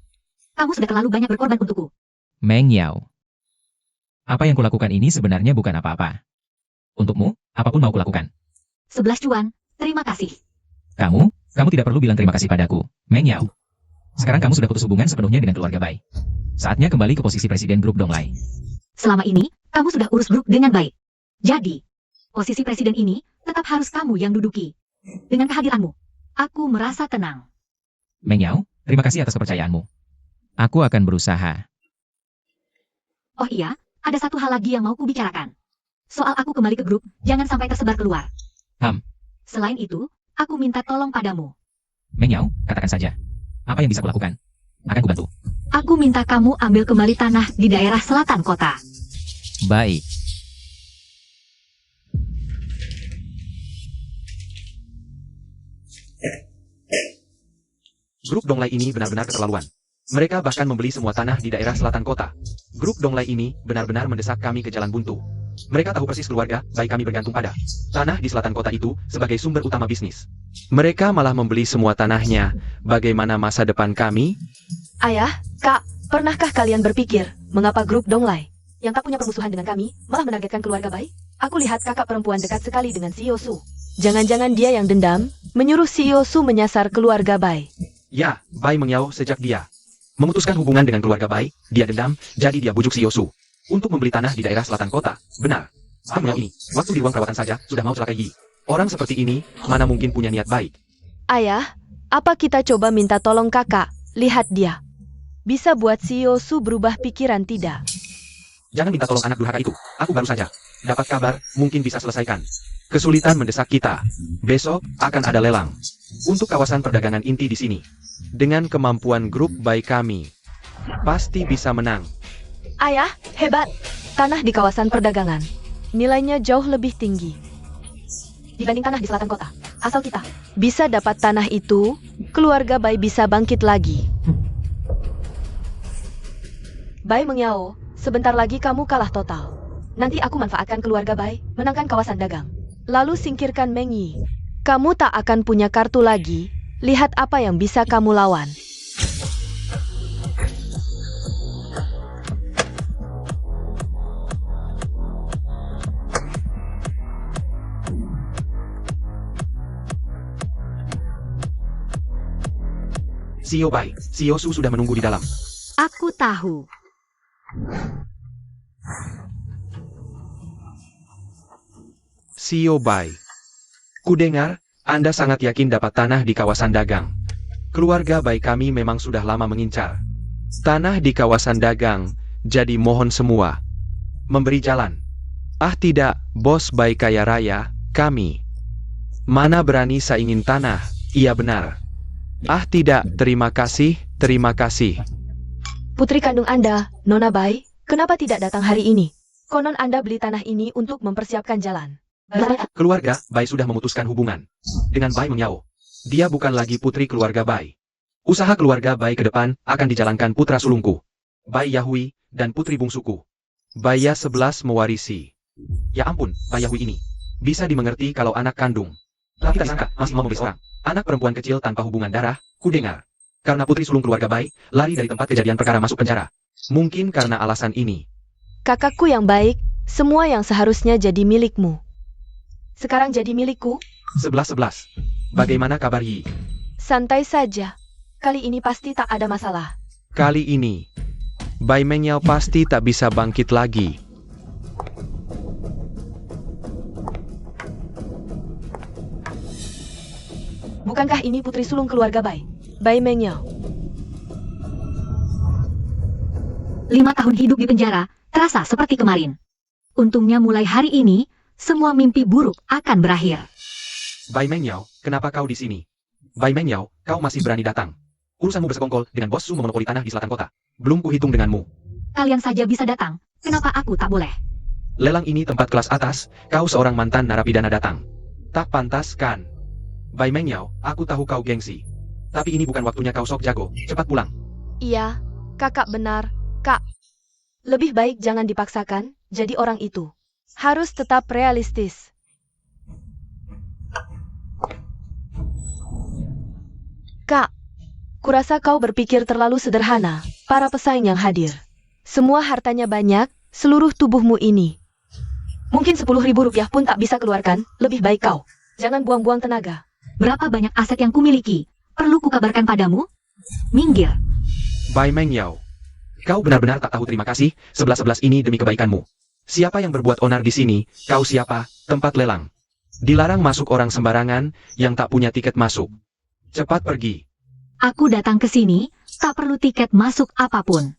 kamu sudah terlalu banyak berkorban untukku. Meng Yao, apa yang kulakukan ini sebenarnya bukan apa-apa. Untukmu, apapun mau kulakukan. 11 Cuan, terima kasih. Kamu tidak perlu bilang terima kasih padaku, Meng Yao. Sekarang kamu sudah putus hubungan sepenuhnya dengan keluarga Bai. Saatnya kembali ke posisi presiden grup Donglai. Selama ini, kamu sudah urus grup dengan baik. Jadi, posisi presiden ini tetap harus kamu yang duduki. Dengan kehadiranmu, aku merasa tenang. Meng Yao, terima kasih atas kepercayaanmu. Aku akan berusaha. Oh iya, ada satu hal lagi yang mau kubicarakan. Soal aku kembali ke grup, jangan sampai tersebar keluar. Selain itu, aku minta tolong padamu. Meng Yao, katakan saja. Apa yang bisa kulakukan? Akan kubantu. Aku minta kamu ambil kembali tanah di daerah selatan kota. Baik. Grup Donglai ini benar-benar keterlaluan. Mereka bahkan membeli semua tanah di daerah selatan kota. Grup Donglai ini benar-benar mendesak kami ke jalan buntu. Mereka tahu persis keluarga, baik kami bergantung pada tanah di selatan kota itu sebagai sumber utama bisnis. Mereka malah membeli semua tanahnya. Bagaimana masa depan kami? Ayah, Kak, pernahkah kalian berpikir mengapa grup Donglai yang tak punya permusuhan dengan kami malah menargetkan keluarga Bai? Aku lihat kakak perempuan dekat sekali dengan CEO Su. Jangan-jangan dia yang dendam, menyuruh CEO Su menyasar keluarga Bai. Ya, Bai Meng Yao sejak dia memutuskan hubungan dengan keluarga Bai, dia dendam, jadi dia bujuk CEO Su untuk membeli tanah di daerah selatan kota. Benar. Bai Meng Yao ini, waktu di ruang perawatan saja, sudah mau celakai Yi. Orang seperti ini, mana mungkin punya niat baik. Ayah, apa kita coba minta tolong kakak? Lihat dia. Bisa buat CEO Su berubah pikiran tidak? Jangan minta tolong anak durhaka itu. Aku baru saja dapat kabar, mungkin bisa selesaikan. Kesulitan mendesak kita. Besok akan ada lelang untuk kawasan perdagangan inti di sini. Dengan kemampuan grup Bai kami, pasti bisa menang. Ayah, hebat. Tanah di kawasan perdagangan. Nilainya jauh lebih tinggi dibanding tanah di selatan kota. Asal kita bisa dapat tanah itu, keluarga Bai bisa bangkit lagi. Bai Meng Yao, sebentar lagi kamu kalah total. Nanti aku manfaatkan keluarga Bai, menangkan kawasan dagang. Lalu singkirkan Meng Yi. Kamu tak akan punya kartu lagi. Lihat apa yang bisa kamu lawan. Sio Bai, Sio Su sudah menunggu di dalam. Aku tahu. Sio Bai. Kudengar, Anda sangat yakin dapat tanah di kawasan dagang. Keluarga Bai kami memang sudah lama mengincar tanah di kawasan dagang, jadi mohon semua memberi jalan. Ah tidak, bos Bai kaya raya, kami. Mana berani saingin tanah, iya benar. Ah tidak, terima kasih, terima kasih. Putri kandung Anda, Nona Bai, kenapa tidak datang hari ini? Konon Anda beli tanah ini untuk mempersiapkan jalan. Keluarga Bai sudah memutuskan hubungan dengan Bai Mengyao. Dia bukan lagi putri keluarga Bai. Usaha keluarga Bai ke depan akan dijalankan putra sulungku, Bai Yahui, dan putri bungsuku, Bai Ya 11 mewarisi. Ya ampun, Bai Yahui ini bisa dimengerti kalau anak kandung. Tapi tak sangka masih mau membeli seorang anak perempuan kecil tanpa hubungan darah. Kudengar, karena putri sulung keluarga Bai lari dari tempat kejadian perkara masuk penjara. Mungkin karena alasan ini. Kakakku yang baik, semua yang seharusnya jadi milikmu sekarang jadi milikku. 11. Bagaimana kabar Yi? Santai saja. Kali ini pasti tak ada masalah. Kali ini, Bai Mengyao pasti tak bisa bangkit lagi. Bukankah ini putri sulung keluarga Bai? Bai Mengyao. 5 tahun hidup di penjara, terasa seperti kemarin. Untungnya mulai hari ini, semua mimpi buruk akan berakhir. Bai Mengyao, kenapa kau di sini? Bai Mengyao, kau masih berani datang. Urusanmu bersekongkol dengan bos Su memonopoli tanah di selatan kota. Belum kuhitung denganmu. Kalian saja bisa datang, kenapa aku tak boleh? Lelang ini tempat kelas atas, kau seorang mantan narapidana datang. Tak pantas kan? Bai Mengyao, aku tahu kau gengsi. Tapi ini bukan waktunya kau sok jago, cepat pulang. Iya, kakak benar, kak. Lebih baik jangan dipaksakan jadi orang itu. Harus tetap realistis. Kak, kurasa kau berpikir terlalu sederhana, para pesaing yang hadir. Semua hartanya banyak, seluruh tubuhmu ini. Mungkin 10.000 rupiah pun tak bisa keluarkan, lebih baik kau. Jangan buang-buang tenaga. Berapa banyak aset yang kumiliki? Perlu kukabarkan padamu? Minggir. Bai Mengyao, kau benar-benar tak tahu terima kasih, 11 ini demi kebaikanmu. Siapa yang berbuat onar di sini? Kau siapa? Tempat lelang. Dilarang masuk orang sembarangan yang tak punya tiket masuk. Cepat pergi. Aku datang ke sini, tak perlu tiket masuk apapun.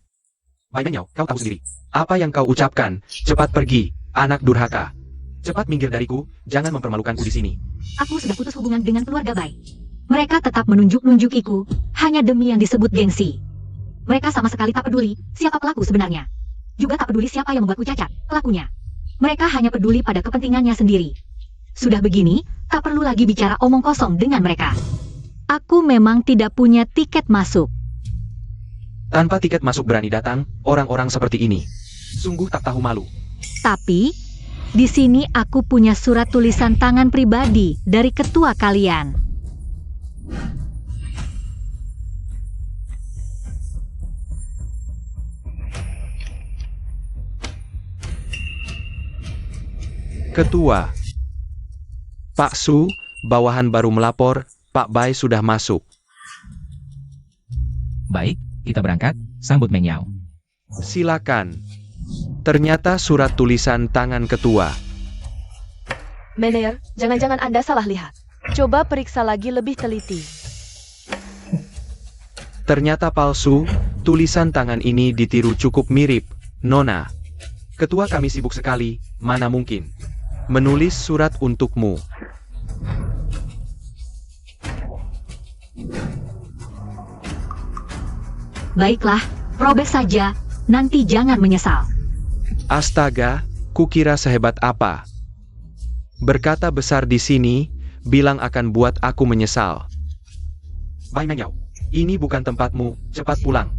Bai Mengyao, kau tahu sendiri. Apa yang kau ucapkan? Cepat pergi, anak durhaka. Cepat minggir dariku, jangan mempermalukanku di sini. Aku sudah putus hubungan dengan keluarga Bai. Mereka tetap menunjuk-nunjukiku, hanya demi yang disebut gengsi. Mereka sama sekali tak peduli siapa pelaku sebenarnya. Juga tak peduli siapa yang membuatku cacat, pelakunya. Mereka hanya peduli pada kepentingannya sendiri. Sudah begini, tak perlu lagi bicara omong kosong dengan mereka. Aku memang tidak punya tiket masuk. Tanpa tiket masuk berani datang, orang-orang seperti ini. Sungguh tak tahu malu. Tapi, di sini aku punya surat tulisan tangan pribadi dari ketua kalian. Ketua. Pak Su, bawahan baru melapor, Pak Bai sudah masuk. Baik, kita berangkat, sambut Mengyao. Silakan. Ternyata surat tulisan tangan ketua. Mener, jangan-jangan Anda salah lihat. Coba periksa lagi lebih teliti. Ternyata palsu, tulisan tangan ini ditiru cukup mirip, Nona. Ketua kami sibuk sekali, mana mungkin menulis surat untukmu. Baiklah, robek saja, nanti jangan menyesal. Astaga, kukira sehebat apa. Berkata besar di sini, bilang akan buat aku menyesal. Bai Mengyao, ini bukan tempatmu, cepat pulang.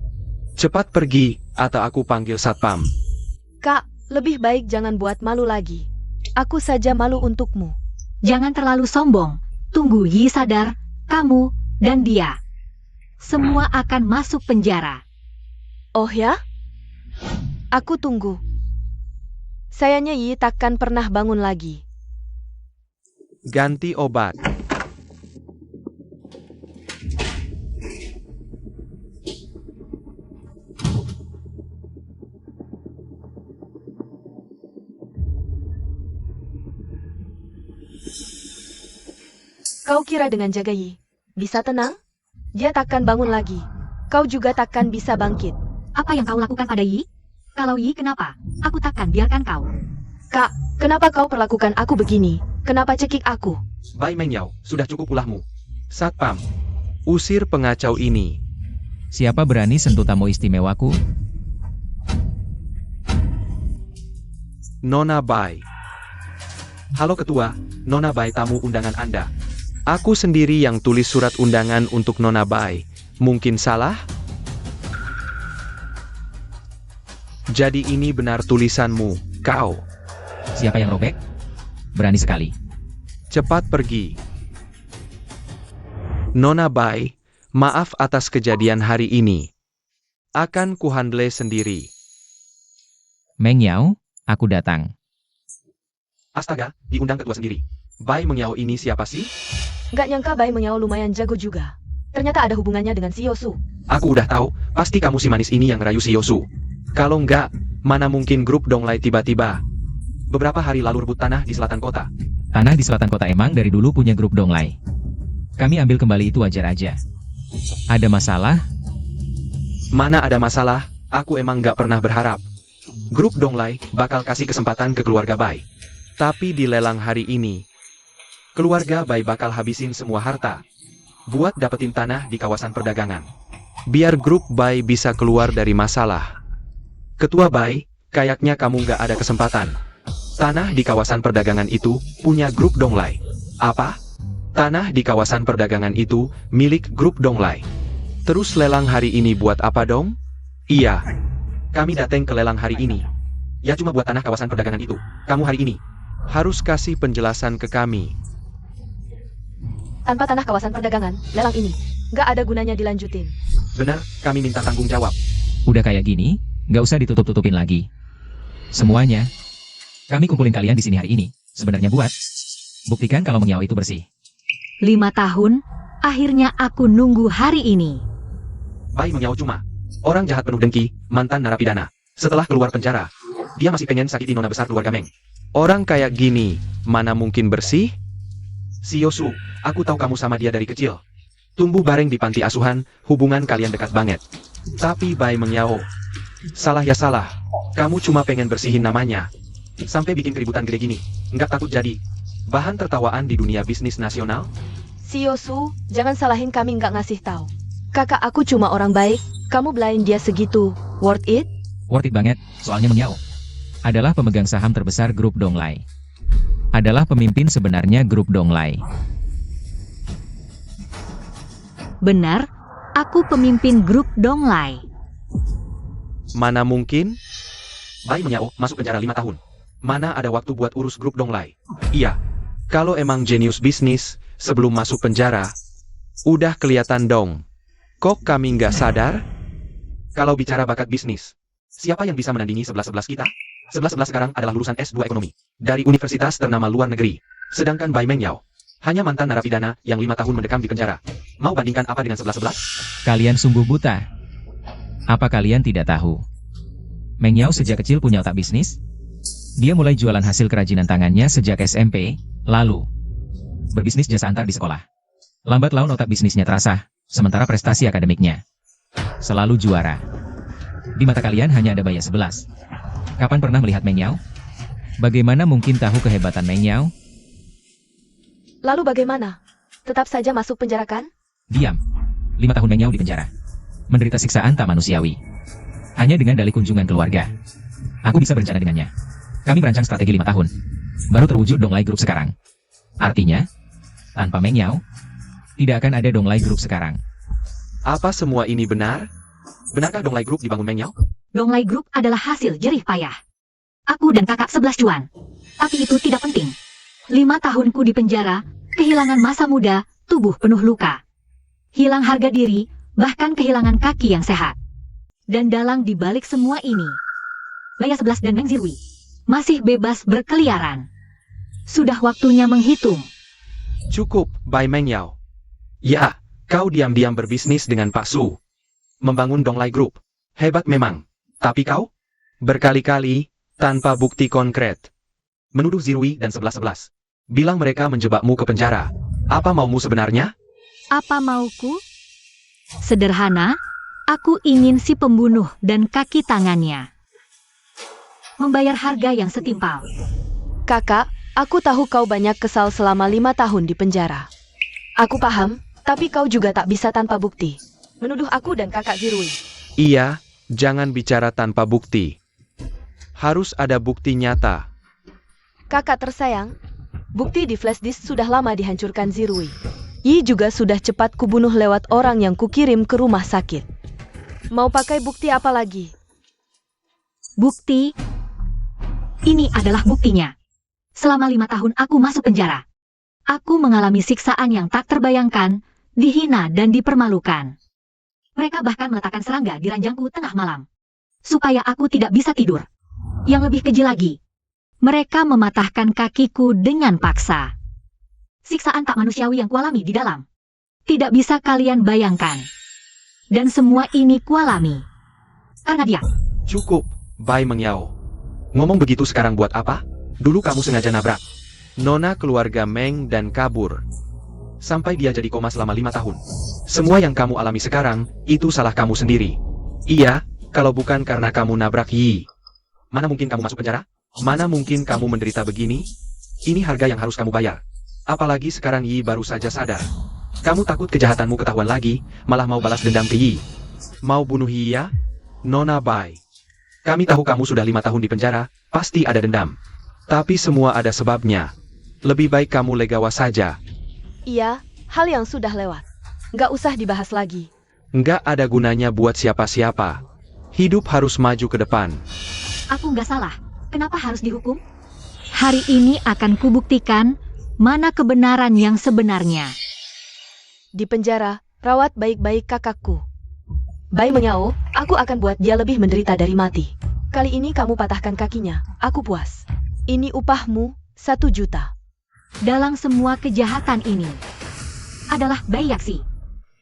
Cepat pergi, atau aku panggil satpam. Kak, lebih baik jangan buat malu lagi. Aku saja malu untukmu. Jangan terlalu sombong. Tunggu Yi sadar, kamu, dan dia. Semua akan masuk penjara. Oh ya? Aku tunggu. Sayangnya Yi takkan pernah bangun lagi. Ganti obat. Kau kira dengan jaga Yi bisa tenang? Dia takkan bangun lagi. Kau juga takkan bisa bangkit. Apa yang kau lakukan pada Yi? Kalau Yi kenapa? Aku takkan biarkan kau. Kak, kenapa kau perlakukan aku begini? Kenapa cekik aku? Bai Mengyao, sudah cukup ulahmu. Satpam, usir pengacau ini. Siapa berani sentuh tamu istimewaku? Nona Bai. Halo Ketua, Nona Bai tamu undangan Anda. Aku sendiri yang tulis surat undangan untuk Nona Bai. Mungkin salah? Jadi ini benar tulisanmu, kau. Siapa yang robek? Berani sekali. Cepat pergi. Nona Bai, maaf atas kejadian hari ini. Akan kuhandle sendiri. Mengyao, aku datang. Astaga, diundang ketua sendiri. Bai Mengyao ini siapa sih? Gak nyangka Bai Mengyao lumayan jago juga. Ternyata ada hubungannya dengan si Yosu. Aku udah tahu, pasti kamu si manis ini yang ngerayu si Yosu. Kalau enggak, mana mungkin grup Donglai tiba-tiba beberapa hari lalu rebut tanah di selatan kota. Tanah di selatan kota emang dari dulu punya grup Donglai. Kami ambil kembali itu wajar aja. Ada masalah? Mana ada masalah, aku emang nggak pernah berharap grup Donglai bakal kasih kesempatan ke keluarga Bai. Tapi di lelang hari ini, keluarga Bai bakal habisin semua harta buat dapetin tanah di kawasan perdagangan. Biar grup Bai bisa keluar dari masalah. Ketua Bai, kayaknya kamu nggak ada kesempatan. Tanah di kawasan perdagangan itu punya grup Donglai. Apa? Tanah di kawasan perdagangan itu milik grup Donglai. Terus lelang hari ini buat apa dong? Iya. Kami datang ke lelang hari ini. Ya cuma buat tanah kawasan perdagangan itu. Kamu hari ini harus kasih penjelasan ke kami. Tanpa tanah kawasan perdagangan, lelang ini gak ada gunanya dilanjutin. Benar, kami minta tanggung jawab. Udah kayak gini, nggak usah ditutup-tutupin lagi. Semuanya, kami kumpulin kalian di sini hari ini. Sebenarnya buat buktikan kalau Mengyao itu bersih. 5 tahun, akhirnya aku nunggu hari ini. Bai Mengyao cuma orang jahat penuh dengki, mantan narapidana. Setelah keluar penjara, dia masih pengen sakiti nona besar keluarga Meng. Orang kayak gini, mana mungkin bersih? Si Yosu, aku tahu kamu sama dia dari kecil. Tumbuh bareng di panti asuhan, hubungan kalian dekat banget. Tapi Bai Mengyao, salah ya salah. Kamu cuma pengen bersihin namanya. Sampai bikin keributan gede gini, nggak takut jadi bahan tertawaan di dunia bisnis nasional? Si Yosu, jangan salahin kami nggak ngasih tahu. Kakak aku cuma orang baik, kamu belain dia segitu. Worth it? Worth it banget, soalnya Mengyao adalah pemegang saham terbesar grup Donglai. Adalah pemimpin sebenarnya grup Donglai. Benar, aku pemimpin grup Donglai. Mana mungkin? Bai Mengyao masuk penjara 5 tahun. Mana ada waktu buat urus grup Donglai? Iya, kalau emang jenius bisnis, sebelum masuk penjara, udah kelihatan dong. Kok kami nggak sadar? Kalau bicara bakat bisnis, siapa yang bisa menandingi 11-11 kita? 11-11 sekarang adalah lulusan S2 Ekonomi dari universitas ternama luar negeri. Sedangkan Bai Mengyao hanya mantan narapidana yang 5 tahun mendekam di penjara. Mau bandingkan apa dengan 11-11? Kalian sungguh buta. Apa kalian tidak tahu? Mengyao sejak kecil punya otak bisnis. Dia mulai jualan hasil kerajinan tangannya sejak SMP, lalu berbisnis jasa antar di sekolah. Lambat laun otak bisnisnya terasa, sementara prestasi akademiknya selalu juara. Di mata kalian hanya ada Bai 11. Kapan pernah melihat Mengyao? Bagaimana mungkin tahu kehebatan Mengyao? Lalu bagaimana? Tetap saja masuk penjara kan? Diam. 5 tahun Mengyao di penjara. Menderita siksaan tak manusiawi. Hanya dengan dalih kunjungan keluarga. Aku bisa berencana dengannya. Kami merancang strategi 5 tahun. Baru terwujud Donglai Group sekarang. Artinya, tanpa Mengyao, tidak akan ada Donglai Group sekarang. Apa semua ini benar? Benarkah Donglai Group dibangun Mengyao? Donglai Group adalah hasil jerih payah. Aku dan kakak 11 cuan. Tapi itu tidak penting. 5 tahunku di penjara, kehilangan masa muda, tubuh penuh luka. Hilang harga diri, bahkan kehilangan kaki yang sehat. Dan dalang di balik semua ini, Bai 11 dan Meng Zirui masih bebas berkeliaran. Sudah waktunya menghitung. Cukup, Bai Mengyao. Ya, kau diam-diam berbisnis dengan Pak Su. Membangun Donglai Group. Hebat memang. Tapi kau? Berkali-kali, tanpa bukti konkret. Menuduh Zirui dan 11-11. Bilang mereka menjebakmu ke penjara. Apa maumu sebenarnya? Apa mauku? Sederhana, aku ingin si pembunuh dan kaki tangannya membayar harga yang setimpal. Kakak, aku tahu kau banyak kesal selama 5 tahun di penjara. Aku paham, tapi kau juga tak bisa tanpa bukti. Menuduh aku dan kakak Zirui. Iya, jangan bicara tanpa bukti. Harus ada bukti nyata. Kakak tersayang, bukti di flash disk sudah lama dihancurkan Zirui. Yi juga sudah cepat kubunuh lewat orang yang kukirim ke rumah sakit. Mau pakai bukti apa lagi? Bukti? Ini adalah buktinya. Selama 5 tahun aku masuk penjara. Aku mengalami siksaan yang tak terbayangkan, dihina dan dipermalukan. Mereka bahkan meletakkan serangga di ranjangku tengah malam, supaya aku tidak bisa tidur. Yang lebih keji lagi, mereka mematahkan kakiku dengan paksa. Siksaan tak manusiawi yang kualami di dalam. Tidak bisa kalian bayangkan. Dan semua ini kualami karena dia. Cukup, Bai Mengyao. Ngomong begitu sekarang buat apa? Dulu kamu sengaja nabrak nona keluarga Meng dan kabur. Sampai dia jadi koma selama 5 tahun. Semua yang kamu alami sekarang, itu salah kamu sendiri. Iya, kalau bukan karena kamu nabrak Yi. Mana mungkin kamu masuk penjara? Mana mungkin kamu menderita begini? Ini harga yang harus kamu bayar. Apalagi sekarang Yi baru saja sadar. Kamu takut kejahatanmu ketahuan lagi, malah mau balas dendam ke Yi. Mau bunuh Yi ya? Nona Bai. Kami tahu kamu sudah 5 tahun di penjara, pasti ada dendam. Tapi semua ada sebabnya. Lebih baik kamu legawa saja. Iya, hal yang sudah lewat. Nggak usah dibahas lagi. Nggak ada gunanya buat siapa-siapa. Hidup harus maju ke depan. Aku nggak salah. Kenapa harus dihukum? Hari ini akan kubuktikan mana kebenaran yang sebenarnya. Di penjara, rawat baik-baik kakakku. Bai Mengyao, aku akan buat dia lebih menderita dari mati. Kali ini kamu patahkan kakinya, aku puas. Ini upahmu, 1 juta. Dalam semua kejahatan ini adalah Bai Yaksi.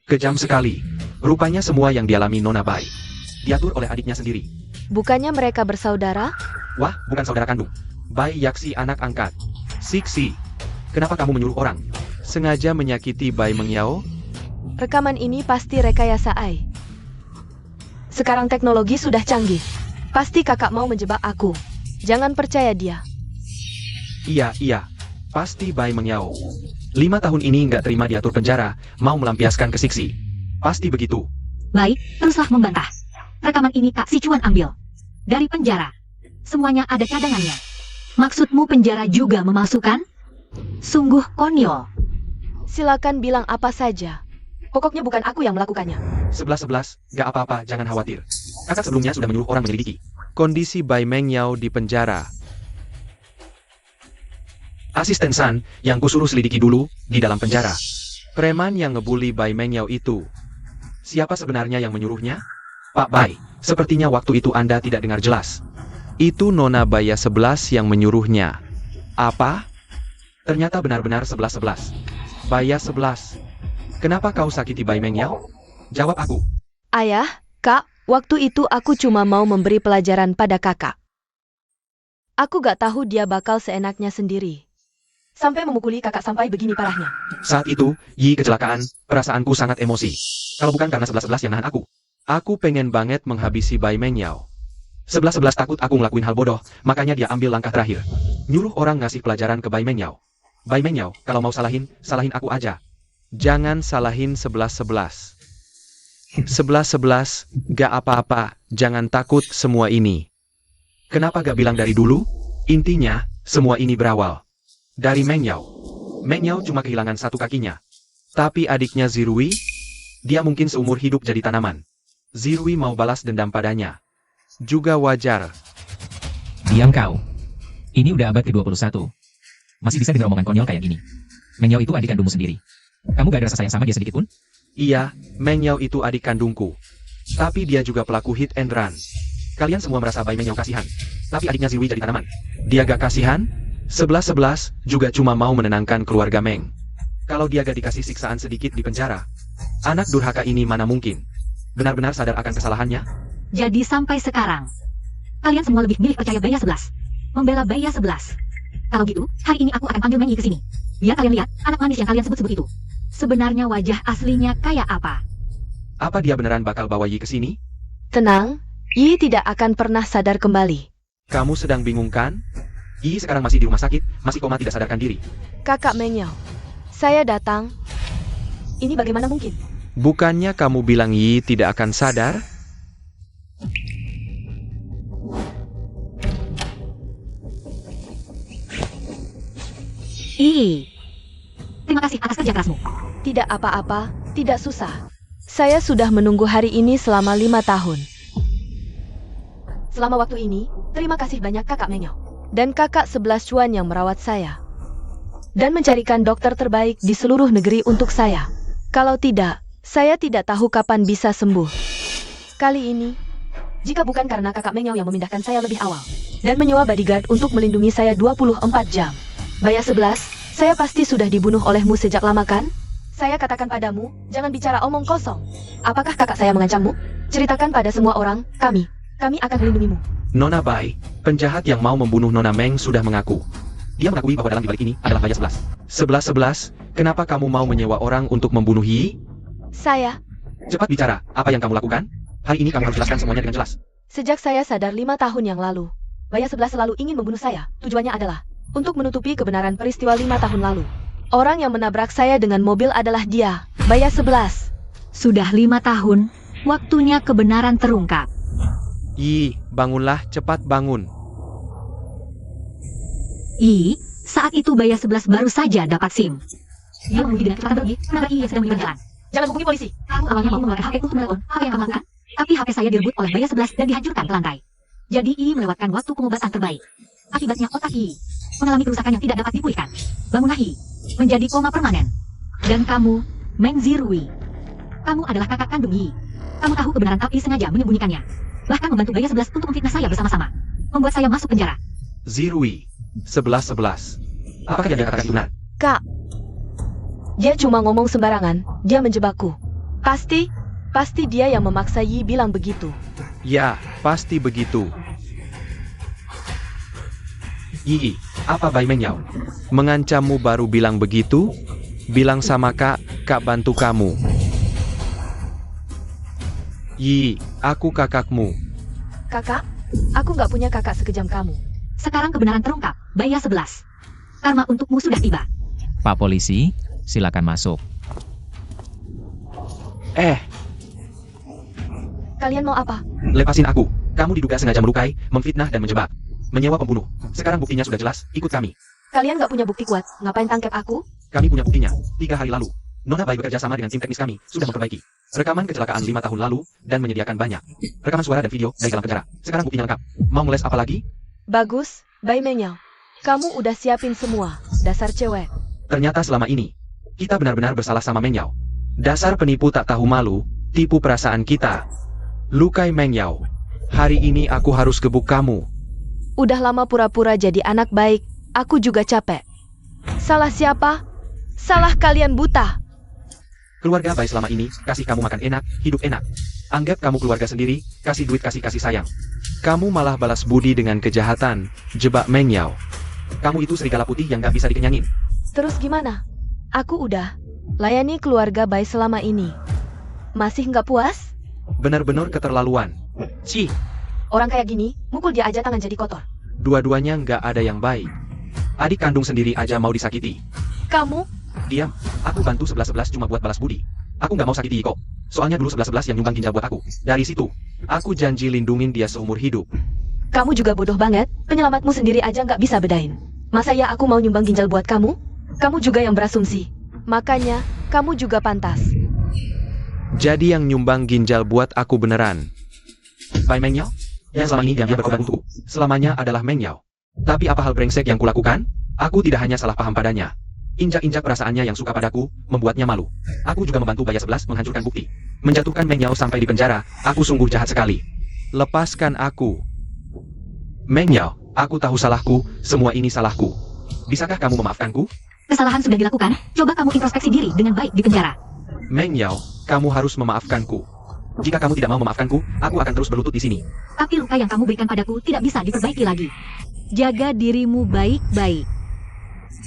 Kejam sekali. Rupanya semua yang dialami Nona Bai diatur oleh adiknya sendiri. Bukannya mereka bersaudara? Wah, bukan saudara kandung. Bai Yaksi anak angkat. Siksi. Kenapa kamu menyuruh orang sengaja menyakiti Bai Mengyao? Rekaman ini pasti rekayasa Ai. Sekarang teknologi sudah canggih. Pasti kakak mau menjebak aku. Jangan percaya dia. Iya. Pasti Bai Mengyao. 5 tahun ini nggak terima diatur penjara, mau melampiaskan ke Siksi. Pasti begitu. Baik, teruslah membantah. Rekaman ini Kak Si Chuan ambil dari penjara. Semuanya ada cadangannya. Maksudmu penjara juga memalsukan? Sungguh konyol. Silakan bilang apa saja. Pokoknya bukan aku yang melakukannya. 11-11, nggak apa-apa, jangan khawatir. Kakak sebelumnya sudah menyuruh orang menyelidiki kondisi Bai Mengyao di penjara. Asisten San, yang kusuruh selidiki dulu, di dalam penjara. Preman yang ngebully Bai Mengyao itu. Siapa sebenarnya yang menyuruhnya? Pak Bai, sepertinya waktu itu Anda tidak dengar jelas. Itu Nona Baya 11 yang menyuruhnya. Apa? Ternyata benar-benar 11-11. Baya 11. Kenapa kau sakiti Bai Mengyao? Jawab aku. Ayah, Kak, waktu itu aku cuma mau memberi pelajaran pada kakak. Aku gak tahu dia bakal seenaknya sendiri. Sampai memukuli kakak sampai begini parahnya. Saat itu, Yi kecelakaan, perasaanku sangat emosi. Kalau bukan karena 11-11 yang nahan aku. Aku pengen banget menghabisi Bai Mengyao. 11-11 takut aku ngelakuin hal bodoh, makanya dia ambil langkah terakhir. Nyuruh orang ngasih pelajaran ke Bai Mengyao. Bai Mengyao, kalau mau salahin aku aja. Jangan salahin 11-11. 11-11, gak apa-apa, jangan takut semua ini. Kenapa gak bilang dari dulu? Intinya, semua ini berawal dari Mengyao. Mengyao cuma kehilangan 1 kakinya. Tapi adiknya Zirui, dia mungkin seumur hidup jadi tanaman. Zirui mau balas dendam padanya. Juga wajar. Diam kau. Ini udah abad ke-21. Masih bisa dengar omongan konyol kayak gini. Mengyao itu adik kandungmu sendiri. Kamu gak ada rasa sayang sama dia sedikit pun? Iya, Mengyao itu adik kandungku. Tapi dia juga pelaku hit and run. Kalian semua merasa Bai Mengyao kasihan. Tapi adiknya Zirui jadi tanaman. Dia gak kasihan? 11-11 juga cuma mau menenangkan keluarga Meng. Kalau dia gak dikasih siksaan sedikit di penjara, anak durhaka ini mana mungkin benar-benar sadar akan kesalahannya? Jadi sampai sekarang, kalian semua lebih milih percaya Baya 11. Membela Baya 11. Kalau gitu, hari ini aku akan panggil Meng Yi ke sini. Biar kalian lihat, anak manis yang kalian sebut-sebut itu. Sebenarnya wajah aslinya kayak apa? Apa dia beneran bakal bawa Yi ke sini? Tenang, Yi tidak akan pernah sadar kembali. Kamu sedang bingung kan? Yi sekarang masih di rumah sakit, masih koma tidak sadarkan diri. Kakak Meng Yao, saya datang. Ini bagaimana mungkin? Bukannya kamu bilang Yi tidak akan sadar? Ih. Terima kasih atas kerja kerasmu. Tidak apa-apa, tidak susah. Saya sudah menunggu hari ini selama 5 tahun. Selama waktu ini, terima kasih banyak kakak Meng Yao. Dan kakak 11 cuan yang merawat saya. Dan mencarikan dokter terbaik di seluruh negeri untuk saya. Kalau tidak, saya tidak tahu kapan bisa sembuh. Kali ini, jika bukan karena kakak Meng Yao yang memindahkan saya lebih awal. Dan menyewa bodyguard untuk melindungi saya 24 jam. Bayar 11, saya pasti sudah dibunuh olehmu sejak lama kan? Saya katakan padamu, jangan bicara omong kosong. Apakah kakak saya mengancammu? Ceritakan pada semua orang, kami akan melindungimu. Nona Bai, penjahat yang mau membunuh Nona Meng sudah mengaku. Dia mengakui bahwa dalam dibalik ini adalah Baya 11. 11, kenapa kamu mau menyewa orang untuk membunuh Yi? Saya, Cepat bicara, apa yang kamu lakukan? Hari ini kamu harus jelaskan semuanya dengan jelas. sejak saya sadar 5 tahun yang lalu, Baya 11 selalu ingin membunuh saya. Tujuannya adalah untuk menutupi kebenaran peristiwa 5 tahun lalu. Orang yang menabrak saya dengan mobil adalah dia, Baya 11. Sudah 5 tahun, waktunya kebenaran terungkap. Yi, bangunlah, cepat bangun. Saat itu Baya 11 baru saja dapat SIM. Dia menghubungi dengan kecepatan tinggi, menabrak yang sedang melintasi jalan. Jangan hubungi polisi. Aku awalnya mau mengeluarkan HP untuk menelepon apa yang kamu lakukan, tapi HP saya direbut oleh Baya 11 dan dihancurkan ke lantai. Jadi melewatkan waktu pengobatan terbaik. Akibatnya otak mengalami kerusakan yang tidak dapat dipulihkan. Bangunlah menjadi koma permanen. Dan kamu, Meng Zirui. Kamu adalah kakak kandung Yi. Kamu tahu kebenaran tapi sengaja menyembunyikannya. Bahkan membantu Baya 11 untuk memfitnah saya bersama-sama. Membuat saya masuk penjara. Zirui, 11. Apakah yang dia katakan itu benar? Kak, dia cuma ngomong sembarangan, dia menjebakku. Pasti dia yang memaksa Yi bilang begitu. Ya, pasti begitu. Yi, apa Bai Meng Yao? Mengancammu baru bilang begitu? Bilang sama kak bantu kamu. Yi, aku kakakmu. Kakak, aku nggak punya kakak sekejam kamu. Sekarang kebenaran terungkap, Baya 11. Karma untukmu sudah tiba. Pak Polisi, silakan masuk. Kalian mau apa? Lepasin aku. Kamu diduga sengaja melukai, memfitnah dan menjebak. Menyewa pembunuh. Sekarang buktinya sudah jelas, ikut kami. Kalian nggak punya bukti kuat, ngapain tangkap aku? Kami punya buktinya. 3 hari lalu, Nona Bai bekerja sama dengan tim teknis kami, sudah memperbaiki rekaman kecelakaan 5 tahun lalu, dan menyediakan banyak rekaman suara dan video dari dalam penjara. Sekarang buktinya lengkap. Mau ngeles apa lagi? Bagus, Bai Meng Yao. Kamu udah siapin semua, dasar cewek. Ternyata selama ini, kita benar-benar bersalah sama Meng Yao. Dasar penipu tak tahu malu, tipu perasaan kita. Lukai Meng Yao. Hari ini aku harus gebuk kamu. Udah lama pura-pura jadi anak baik, aku juga capek. Salah siapa? Salah kalian buta. Keluarga Bai selama ini, kasih kamu makan enak, hidup enak. Anggap kamu keluarga sendiri, kasih duit, kasih sayang. Kamu malah balas budi dengan kejahatan, jebak Meng Yao. Kamu itu serigala putih yang gak bisa dikenyangin. Terus gimana? Aku udah layani keluarga Bai selama ini. Masih nggak puas? Benar-benar keterlaluan. Cih, Orang kayak gini, mukul dia aja tangan jadi kotor. dua-duanya nggak ada yang baik. Adik kandung sendiri aja mau disakiti. Kamu? Diam, aku bantu 11 cuma buat balas budi. Aku nggak mau sakiti Iko. Soalnya dulu 11 yang nyumbang ginjal buat aku. Dari situ, aku janji lindungin dia seumur hidup. Kamu juga bodoh banget, penyelamatmu sendiri aja nggak bisa bedain. Masa ya aku mau nyumbang ginjal buat kamu? Kamu juga yang berasumsi. Makanya, kamu juga pantas. Jadi yang nyumbang ginjal buat aku beneran Bai Meng Yao? Yang selama ini yang dia berkorban untukku, selamanya adalah Meng Yao. Tapi apa hal brengsek yang kulakukan? Aku tidak hanya salah paham padanya. Injak-injak perasaannya yang suka padaku, membuatnya malu. Aku juga membantu Baya 11 menghancurkan bukti. Menjatuhkan Meng Yao sampai di penjara, aku sungguh jahat sekali. Lepaskan aku. Meng Yao, aku tahu salahku, semua ini salahku. Bisakah kamu memaafkanku? Kesalahan sudah dilakukan, coba kamu introspeksi diri dengan baik di penjara. Meng Yao, kamu harus memaafkanku. Jika kamu tidak mau memaafkanku, aku akan terus berlutut di sini. Tapi luka yang kamu berikan padaku tidak bisa diperbaiki lagi. Jaga dirimu baik-baik.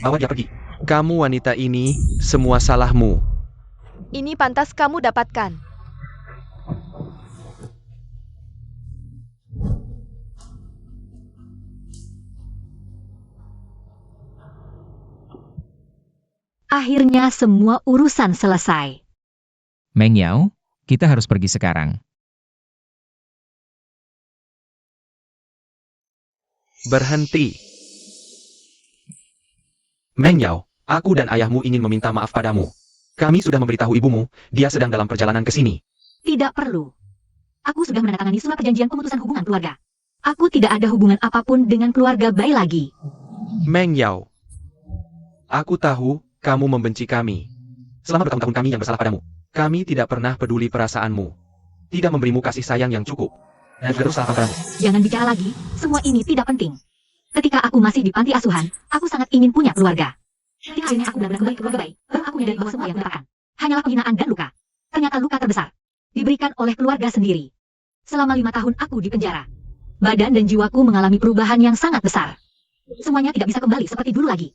Bawa dia pergi. Kamu wanita ini, semua salahmu. Ini pantas kamu dapatkan. Akhirnya semua urusan selesai. Meng Yao, kita harus pergi sekarang. Berhenti. Meng Yao, aku dan ayahmu ingin meminta maaf padamu. Kami sudah memberitahu ibumu, dia sedang dalam perjalanan ke sini. Tidak perlu. Aku sudah menandatangani surat perjanjian pemutusan hubungan keluarga. Aku tidak ada hubungan apapun dengan keluarga Bai lagi. Meng Yao, aku tahu kamu membenci kami. Selama bertahun-tahun kami yang bersalah padamu. Kami tidak pernah peduli perasaanmu. Tidak memberimu kasih sayang yang cukup. Dan terus salah padamu. Jangan bicara lagi, semua ini tidak penting. Ketika aku masih di panti asuhan, aku sangat ingin punya keluarga. Ketika akhirnya aku benar-benar kembali ke keluarga Bai, baru aku menyadari bahwa semua yang kulakukan hanyalah penghinaan dan luka. Ternyata luka terbesar diberikan oleh keluarga sendiri. Selama 5 tahun aku di penjara. Badan dan jiwaku mengalami perubahan yang sangat besar. Semuanya tidak bisa kembali seperti dulu lagi.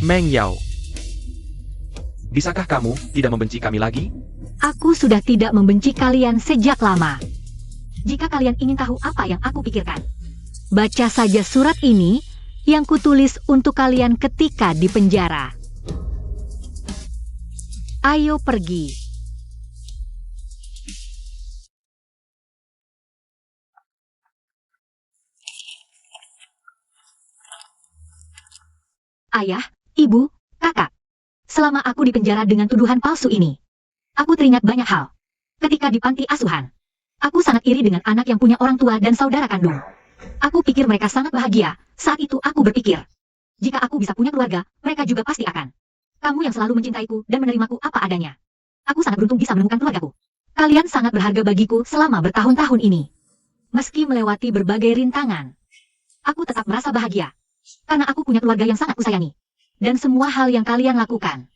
Meng Yao, bisakah kamu tidak membenci kami lagi? Aku sudah tidak membenci kalian sejak lama. Jika kalian ingin tahu apa yang aku pikirkan, baca saja surat ini yang kutulis untuk kalian ketika di penjara. Ayo pergi. Ayah, ibu, kakak. Selama aku di penjara dengan tuduhan palsu ini, aku teringat banyak hal. Ketika di panti asuhan, aku sangat iri dengan anak yang punya orang tua dan saudara kandung. Aku pikir mereka sangat bahagia. Saat itu aku berpikir, jika aku bisa punya keluarga, mereka juga pasti akan. Kamu yang selalu mencintaiku dan menerimaku apa adanya. Aku sangat beruntung bisa menemukan keluargaku. Kalian sangat berharga bagiku selama bertahun-tahun ini. Meski melewati berbagai rintangan, aku tetap merasa bahagia. Karena aku punya keluarga yang sangat kusayangi. Dan semua hal yang kalian lakukan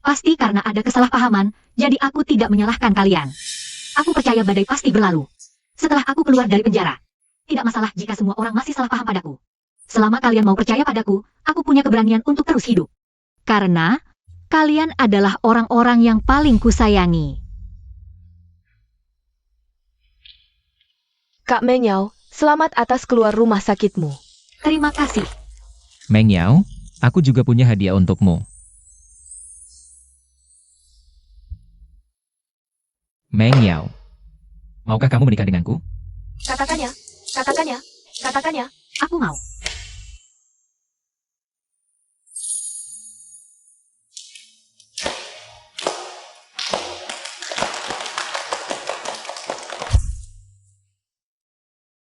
pasti karena ada kesalahpahaman, jadi aku tidak menyalahkan kalian. Aku percaya badai pasti berlalu. Setelah aku keluar dari penjara, tidak masalah jika semua orang masih salah paham padaku. Selama kalian mau percaya padaku, aku punya keberanian untuk terus hidup. Karena kalian adalah orang-orang yang paling kusayangi. Kak Meng Yao, selamat atas keluar rumah sakitmu. Terima kasih. Meng Yao, aku juga punya hadiah untukmu. Meng Yao, maukah kamu menikah denganku? Katakannya, katakannya, katakannya. Aku mau.